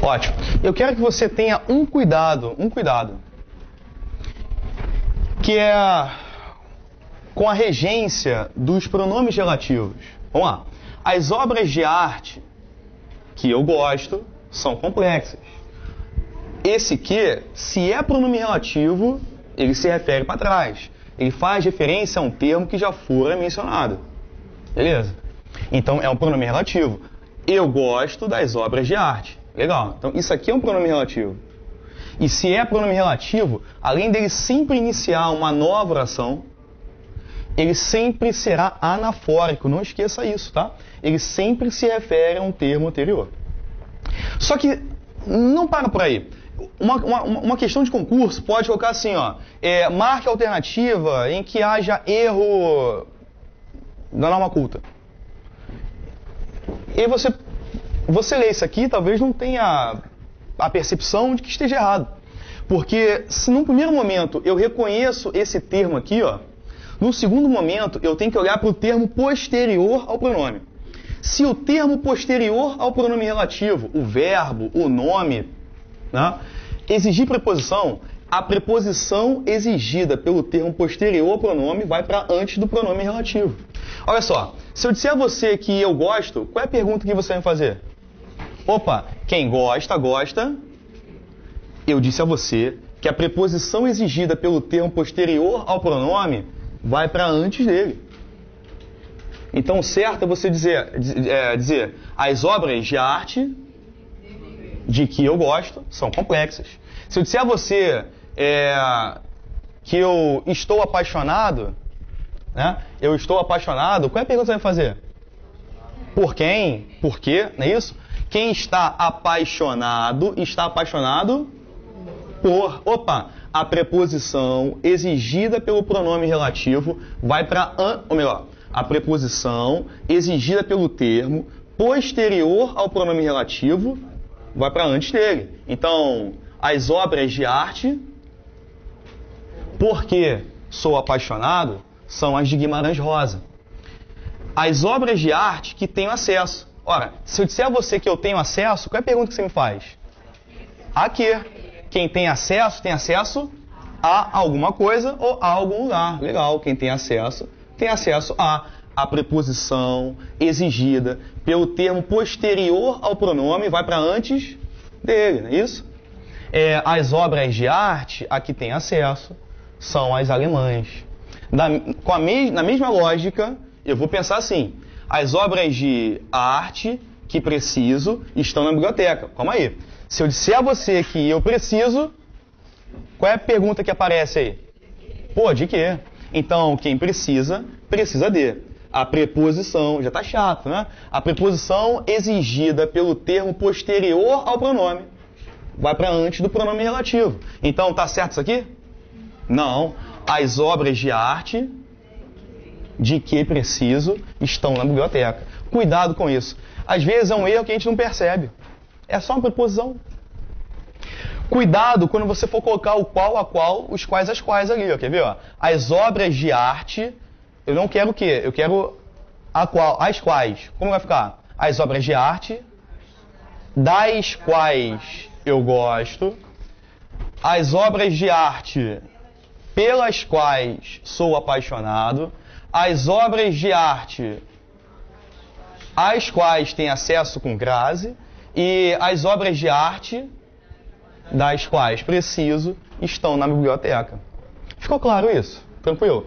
Ótimo. Eu quero que você tenha um cuidado, que é com a regência dos pronomes relativos. Vamos lá. As obras de arte que eu gosto são complexas. Esse que, se é pronome relativo, ele se refere para trás. Ele faz referência a um termo que já fora mencionado. Beleza? Então é um pronome relativo. Eu gosto das obras de arte. Legal. Então isso aqui é um pronome relativo. E se é pronome relativo, além dele sempre iniciar uma nova oração, ele sempre será anafórico. Não esqueça isso, tá? Ele sempre se refere a um termo anterior. Só que não para por aí. Uma questão de concurso pode colocar assim, ó, marque a alternativa em que haja erro da norma culta. E você lê isso aqui, talvez não tenha a percepção de que esteja errado. Porque se num primeiro momento eu reconheço esse termo aqui, ó, no segundo momento eu tenho que olhar para o termo posterior ao pronome. Se o termo posterior ao pronome relativo, o verbo, o nome, né, exigir preposição, a preposição exigida pelo termo posterior ao pronome vai para antes do pronome relativo. Olha só, se eu disser a você que eu gosto, qual é a pergunta que você vai fazer? Opa, quem gosta, gosta. Eu disse a você que a preposição exigida pelo termo posterior ao pronome vai para antes dele. Então, certo é você dizer, as obras de arte de que eu gosto são complexas. Se eu disser a você que eu estou apaixonado, né? Eu estou apaixonado, qual é a pergunta que você vai fazer? Por quem? Por quê? Não é isso? Quem está apaixonado por. Opa! A preposição exigida pelo pronome relativo vai para. Ou melhor, a preposição exigida pelo termo posterior ao pronome relativo vai para antes dele. Então, as obras de arte, porque sou apaixonado, são as de Guimarães Rosa. As obras de arte que tenho acesso. Ora, se eu disser a você que eu tenho acesso, qual é a pergunta que você me faz? A quê? Quem tem acesso a alguma coisa ou a algum lugar. Legal, quem tem acesso a preposição exigida pelo termo posterior ao pronome vai para antes dele, não é isso? As obras de arte a que tem acesso são as alemãs. Na mesma lógica, eu vou pensar assim, as obras de arte que preciso estão na biblioteca. Calma aí. Se eu disser a você que eu preciso, qual é a pergunta que aparece aí? Pô, de quê? Então, quem precisa, precisa de. A preposição, já está chato, né? A preposição exigida pelo termo posterior ao pronome vai para antes do pronome relativo. Então, tá certo isso aqui? Não. As obras de arte de que preciso estão na biblioteca. Cuidado com isso. Às vezes é um erro que a gente não percebe. É só uma preposição. Cuidado quando você for colocar o qual a qual, os quais as quais ali, ó. Quer ver? Ó? As obras de arte, eu não quero o quê? Eu quero a qual, as quais. Como vai ficar? As obras de arte, das quais eu gosto, as obras de arte pelas quais sou apaixonado, as obras de arte às quais tenho acesso com crase e as obras de arte das quais preciso estão na biblioteca. Ficou claro isso? Tranquilo?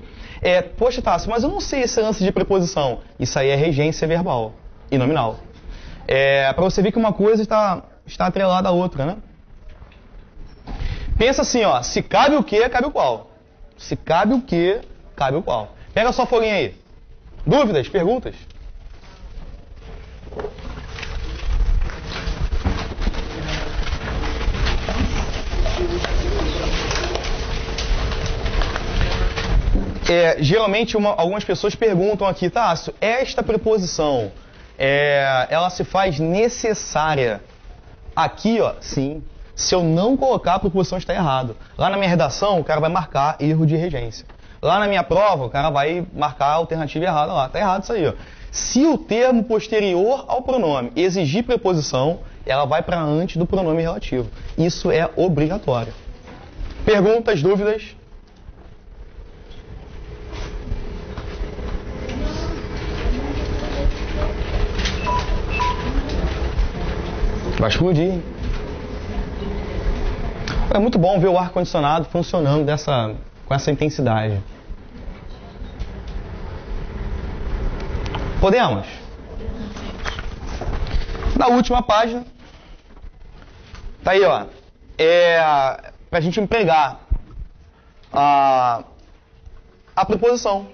Poxa, Tássio, mas eu não sei esse lance de preposição. Isso aí é regência verbal e nominal. Para você ver que uma coisa está atrelada à outra, né? Pensa assim, ó, se cabe o que, cabe o qual. Se cabe o que, cabe o qual. Pega a sua folhinha aí. Dúvidas? Perguntas? Geralmente algumas pessoas perguntam aqui, Tássio, esta preposição, ela se faz necessária? Aqui, ó, sim. Se eu não colocar, a preposição está errado. Lá na minha redação, o cara vai marcar erro de regência. Lá na minha prova, o cara vai marcar a alternativa errada lá. Está errado isso aí, ó. Se o termo posterior ao pronome exigir preposição, ela vai para antes do pronome relativo. Isso é obrigatório. Perguntas, dúvidas? Vai explodir. É muito bom ver o ar-condicionado funcionando com essa intensidade. Podemos? Na última página, tá aí, ó. Para a gente empregar a preposição,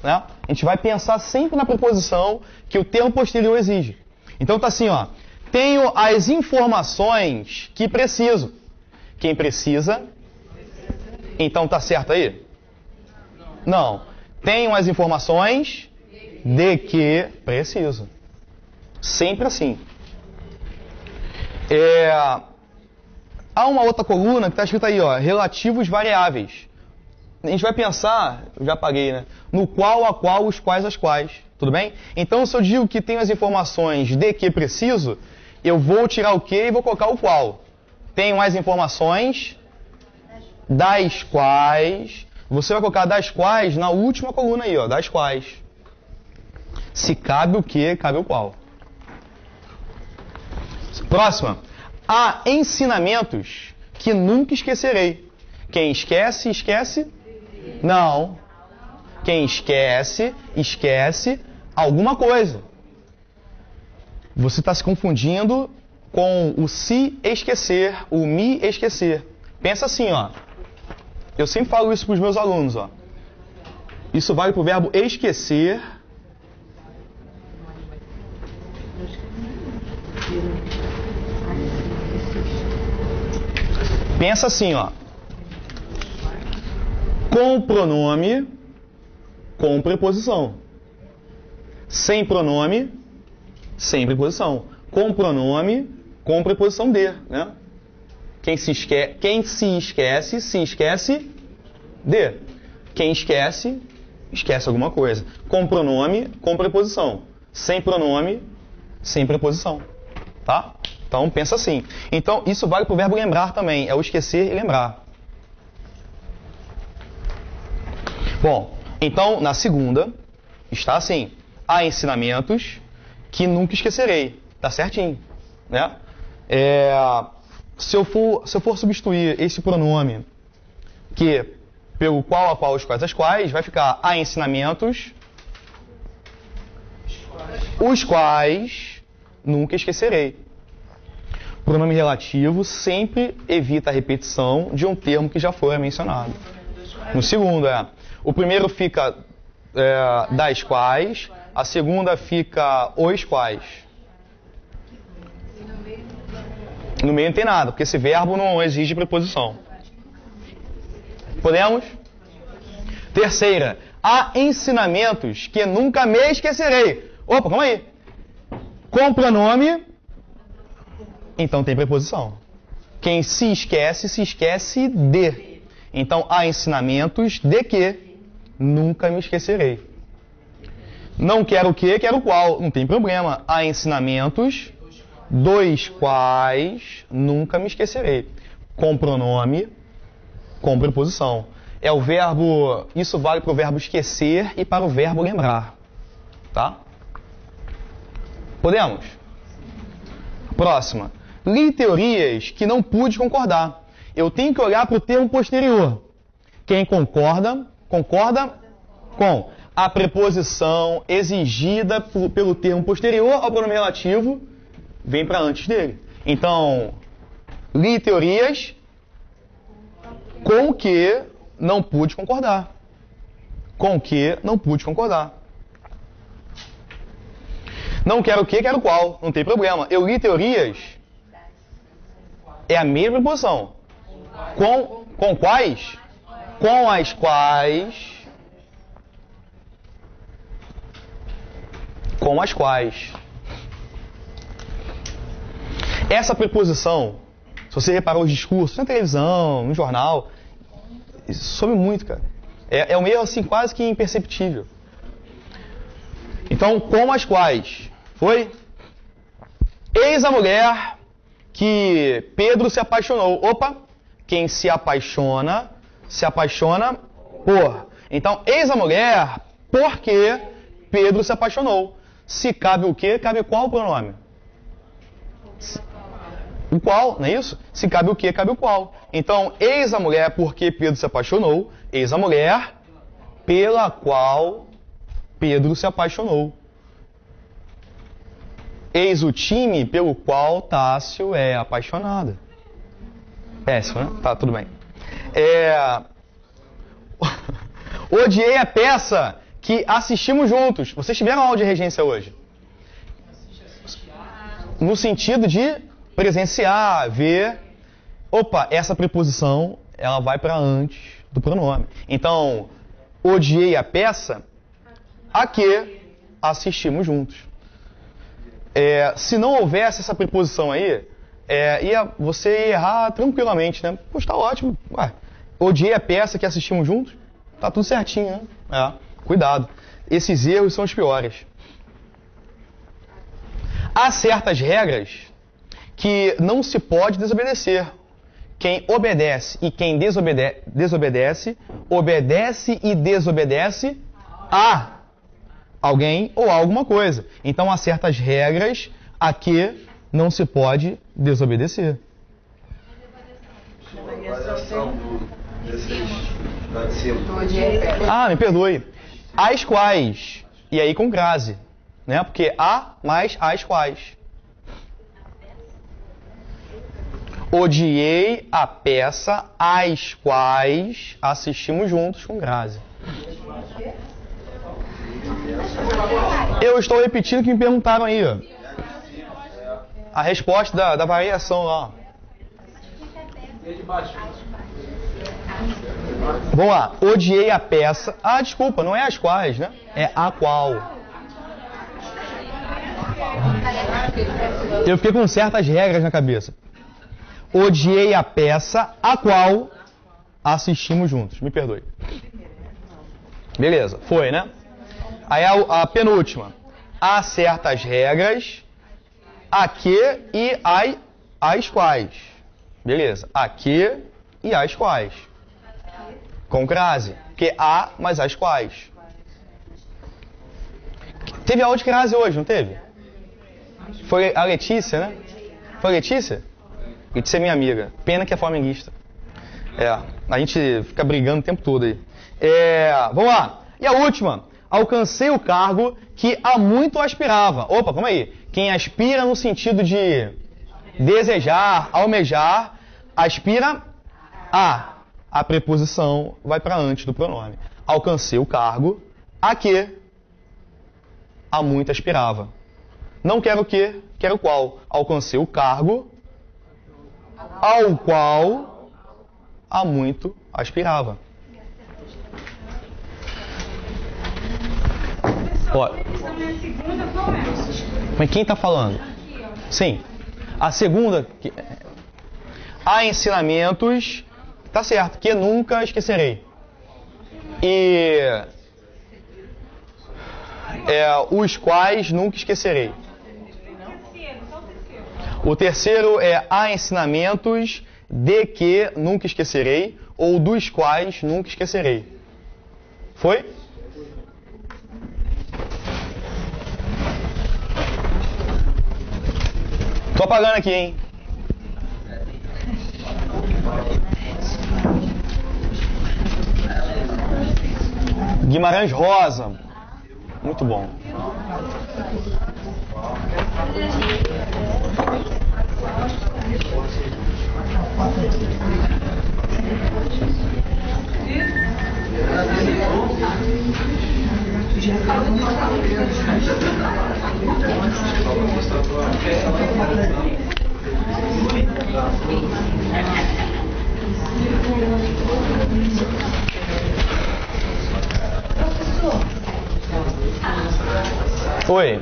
né? A gente vai pensar sempre na preposição que o termo posterior exige. Então tá assim, ó. Tenho as informações que preciso. Quem precisa? Então tá certo aí? Não. Tenho as informações de que preciso. Sempre assim. Há uma outra coluna que está escrita aí, ó, relativos variáveis. A gente vai pensar, eu já apaguei, né? No qual, a qual, os quais, as quais. Tudo bem? Então, se eu digo que tenho as informações de que preciso, eu vou tirar o que e vou colocar o qual. Tenho as informações das quais. Você vai colocar das quais na última coluna aí, ó, das quais. Se cabe o que, cabe o qual. Próxima. Há ensinamentos que nunca esquecerei. Quem esquece, esquece? Não. Quem esquece, esquece alguma coisa. Você está se confundindo com o se esquecer, o me esquecer. Pensa assim, ó. Eu sempre falo isso para os meus alunos, ó. Isso vale para o verbo esquecer. Pensa assim, ó. Com pronome, com preposição. Sem pronome, sem preposição. Com pronome, com preposição de, né? Quem se esquece, se esquece de. Quem esquece, esquece alguma coisa. Com pronome, com preposição. Sem pronome, sem preposição. Tá? Então, pensa assim. Então, isso vale para o verbo lembrar também. É o esquecer e lembrar. Bom, então, na segunda, está assim. Há ensinamentos que nunca esquecerei. Tá certinho. Né? Se eu for substituir esse pronome que pelo qual, a qual, os quais, as quais, vai ficar há ensinamentos os quais nunca esquecerei. Pronome relativo sempre evita a repetição de um termo que já foi mencionado. No segundo o primeiro fica das quais, a segunda fica os quais. No meio não tem nada, porque esse verbo não exige preposição. Podemos? Terceira, há ensinamentos que nunca me esquecerei. Opa, calma aí. Com pronome, então tem preposição. Quem se esquece de. Então, há ensinamentos de que nunca me esquecerei. Não quero o que, quero o qual. Não tem problema. Há ensinamentos dos quais nunca me esquecerei. Com pronome, com preposição. É o verbo. Isso vale para o verbo esquecer e para o verbo lembrar. Tá? Podemos? Próxima. Li teorias que não pude concordar. Eu tenho que olhar para o termo posterior. Quem concorda, concorda com a preposição exigida pelo termo posterior ao pronome relativo, vem para antes dele. Então, li teorias com o que não pude concordar. Com o que não pude concordar. Não quero o que, quero o qual. Não tem problema. Eu li teorias. É a mesma preposição. Com quais? Com as quais. Com as quais. Essa preposição, se você reparou os discursos na televisão, no jornal, isso some muito, cara. É um erro assim quase que imperceptível. Então, com as quais? Foi? Eis a mulher que Pedro se apaixonou. Opa! Quem se apaixona por. Então, eis a mulher porque Pedro se apaixonou. Se cabe o quê? Cabe qual pronome? O qual, não é isso? Se cabe o quê? Cabe o qual. Então, eis a mulher porque Pedro se apaixonou. Eis a mulher pela qual Pedro se apaixonou. Eis o time pelo qual Tássio é apaixonado. Péssimo, né? Tá, tudo bem. Odiei a peça que assistimos juntos. Vocês tiveram aula de regência hoje? No sentido de presenciar, ver. opa, essa preposição ela vai para antes do pronome. Então, odiei a peça a que assistimos juntos. Se não houvesse essa preposição aí, você ia errar tranquilamente, né? Poxa, tá ótimo. Ué, odiei a peça que assistimos juntos, tá tudo certinho, né? Cuidado. Esses erros são os piores. Há certas regras que não se pode desobedecer. Quem obedece e quem desobedece, obedece e desobedece a alguém ou a alguma coisa. Então há certas regras a que não se pode desobedecer. Me perdoe. As quais. E aí com crase. Né? Porque a mais as quais. Odiei a peça às quais assistimos juntos com crase. Eu estou repetindo o que me perguntaram aí. Ó. A resposta da variação lá. Vamos lá. Odiei a peça. Desculpa, não é as quais, né? É a qual. Eu fiquei com certas regras na cabeça. Odiei a peça a qual assistimos juntos. Me perdoe. Beleza, foi, né? Aí a penúltima. Há certas regras a que e as quais. Beleza. A que e as quais. Com crase. Porque há, mas as quais. Teve aula de crase hoje, não teve? Foi a Letícia, né? Foi a Letícia? Letícia é minha amiga. Pena que é flamenguista. A gente fica brigando o tempo todo aí. Vamos lá. E a última. Alcancei o cargo que há muito aspirava. Opa, calma aí. Quem aspira no sentido de desejar, almejar, aspira a. A preposição vai para antes do pronome. Alcancei o cargo a que há muito aspirava. Não quero o que, quero o qual. Alcancei o cargo ao qual há muito aspirava. Olha. Mas quem está falando? Sim. A segunda. Há ensinamentos. Tá certo. Que nunca esquecerei. E. Os quais nunca esquecerei. O terceiro há ensinamentos de que nunca esquecerei ou dos quais nunca esquecerei. Foi? Tô apagando aqui, hein? Guimarães Rosa. Muito bom. Oi.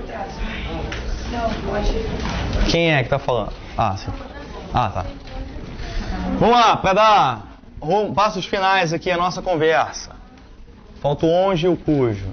Quem é que tá falando? Sim. Tá. Vamos lá, para dar passos finais aqui a nossa conversa. Falta o onde e o cujo.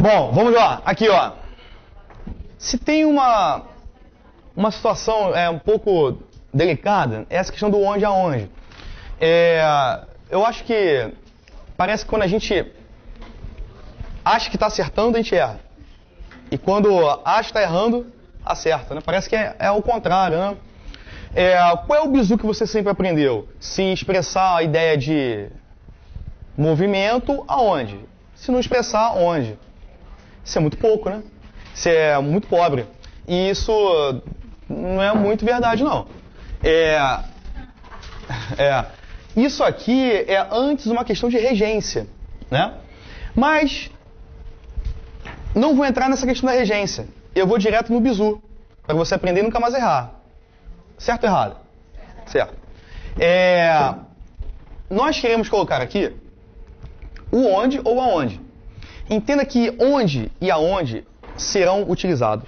Bom, vamos lá. Aqui, ó. Se tem uma situação um pouco delicada, é essa questão do onde aonde. Eu acho que parece que quando a gente acha que está acertando, a gente erra. E quando acha que está errando, acerta, né? Parece que é o contrário, né? Qual é o bizu que você sempre aprendeu? Se expressar a ideia de movimento, aonde? Se não expressar, onde? Isso é muito pouco, né? Isso é muito pobre. E isso não é muito verdade, não. Isso aqui é antes uma questão de regência, né? Mas não vou entrar nessa questão da regência. Eu vou direto no bizu, para você aprender e nunca mais errar. Certo ou errado? Certo. Nós queremos colocar aqui o onde ou aonde. Entenda que onde e aonde serão utilizados,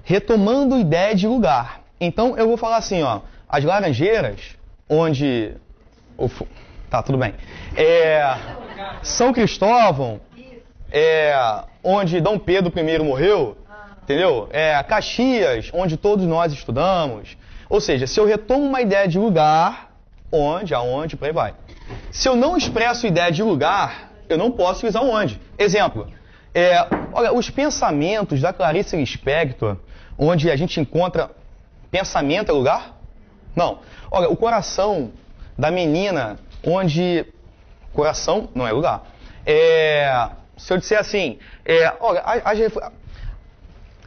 retomando a ideia de lugar. Então eu vou falar assim, ó, as Laranjeiras, onde... Tá, tudo bem. São Cristóvão, onde Dom Pedro I morreu, entendeu? Caxias, onde todos nós estudamos. Ou seja, se eu retomo uma ideia de lugar, onde, aonde, por aí vai. Se eu não expresso ideia de lugar, eu não posso utilizar onde. Exemplo, olha, os pensamentos da Clarice Lispector, onde a gente encontra pensamento é lugar? Não. Olha, o coração da menina, onde coração não é lugar. Se eu disser assim, olha,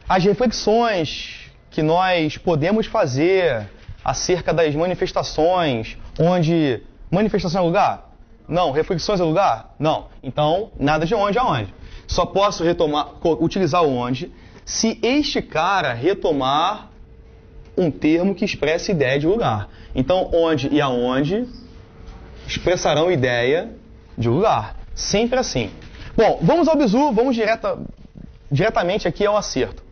as reflexões que nós podemos fazer acerca das manifestações, onde manifestação é lugar? Não. Reflexões é lugar? Não. Então, nada de onde aonde. Só posso utilizar o onde se este cara retomar um termo que expressa ideia de lugar. Então, onde e aonde expressarão ideia de lugar. Sempre assim. Bom, vamos ao bizu, vamos diretamente aqui ao acerto.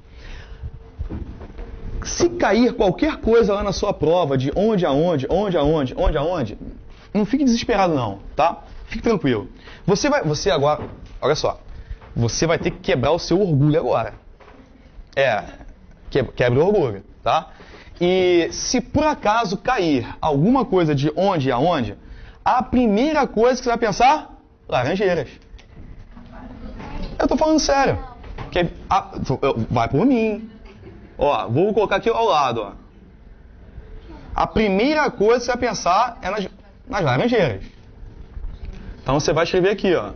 Se cair qualquer coisa lá na sua prova de onde aonde, não fique desesperado não, tá? Fique tranquilo. Você agora, olha só, você vai ter que quebrar o seu orgulho agora. Quebre o orgulho, tá? E se por acaso cair alguma coisa de onde e aonde, a primeira coisa que você vai pensar, Laranjeiras. Eu tô falando sério. Vai por mim. Ó, vou colocar aqui ao lado, ó. A primeira coisa que você vai pensar é nas Laranjeiras. Então você vai escrever aqui, ó.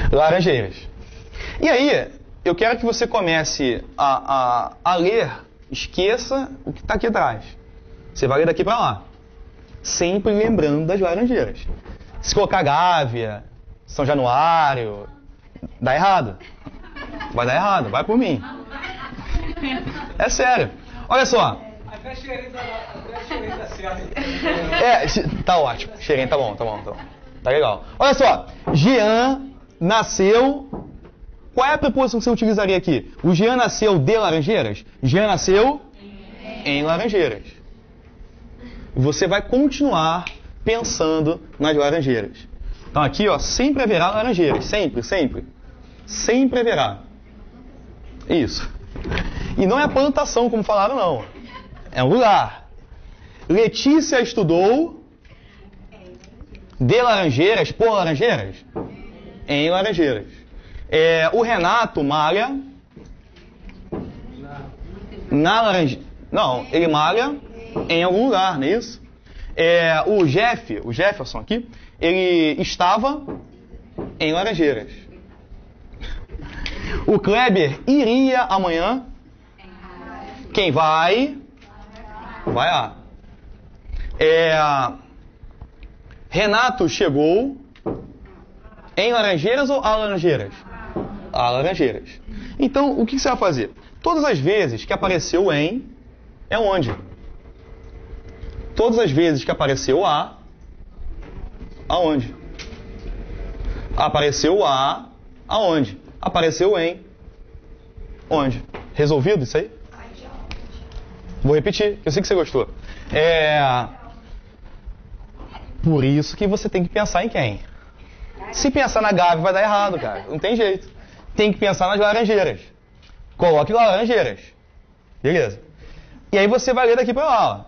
Laranjeiras. E aí, eu quero que você comece a ler, esqueça o que está aqui atrás. Você vai ler daqui para lá. Sempre lembrando das Laranjeiras. Se colocar Gávea, São Januário, dá errado. Vai dar errado, vai por mim. É sério. Olha só. Até Xerém tá certo. Tá ótimo. Xerém tá bom. Tá legal. Olha só. Jean nasceu... Qual é a preposição que você utilizaria aqui? O Jean nasceu de Laranjeiras? Jean nasceu em Laranjeiras. Você vai continuar pensando nas Laranjeiras. Então aqui, ó, sempre haverá Laranjeiras. Sempre. Sempre haverá. Isso. E não é plantação, como falaram, não. É um lugar. Letícia estudou de Laranjeiras, por Laranjeiras? Em Laranjeiras. O Renato malha na Laranjeira. Não, ele malha em algum lugar, não é isso? O Jefferson aqui, ele estava em Laranjeiras. O Kleber iria amanhã. Quem vai? Vai lá. Renato chegou Em Laranjeiras ou a Laranjeiras? A Laranjeiras. Então, o que você vai fazer? Todas as vezes que apareceu em, é onde? Todas as vezes que apareceu a, aonde? Apareceu a, aonde? Apareceu em, onde? Resolvido isso aí? Vou repetir, eu sei que você gostou. Por isso que você tem que pensar em quem? Se pensar na Gabi vai dar errado, cara. Não tem jeito. Tem que pensar nas Laranjeiras. Coloque lá Laranjeiras. Beleza. E aí você vai ler daqui pra lá.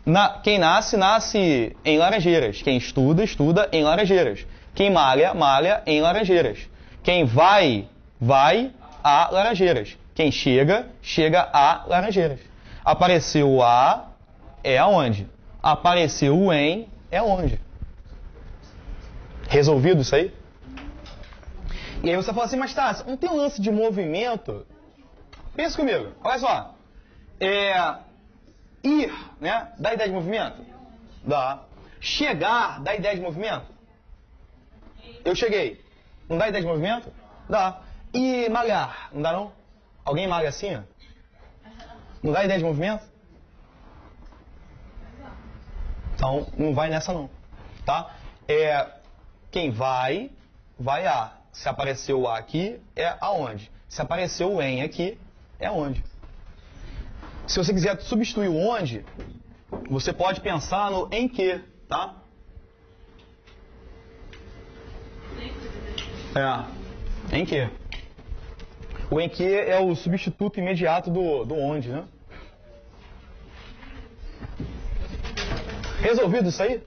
Ó. Quem nasce, nasce em Laranjeiras. Quem estuda, estuda em Laranjeiras. Quem malha, malha em Laranjeiras. Quem vai, vai a Laranjeiras. Quem chega, chega a Laranjeiras. Apareceu o a, é aonde? Apareceu o em, é onde? Resolvido isso aí? E aí você fala assim, mas tá, não tem um lance de movimento? Pensa comigo, olha só. Ir, né? Dá ideia de movimento? Dá. Chegar, dá ideia de movimento? Eu cheguei. Não dá ideia de movimento? Dá. E malhar, não dá não? Alguém malha assim, ó? Não dá ideia de movimento? Então, não vai nessa não, tá? Quem vai, vai a. Se apareceu o a aqui, é aonde? Se apareceu o em aqui, é onde? Se você quiser substituir o onde, você pode pensar no em que, tá? Em que? O em que é o substituto imediato do onde, né? Resolvido isso aí?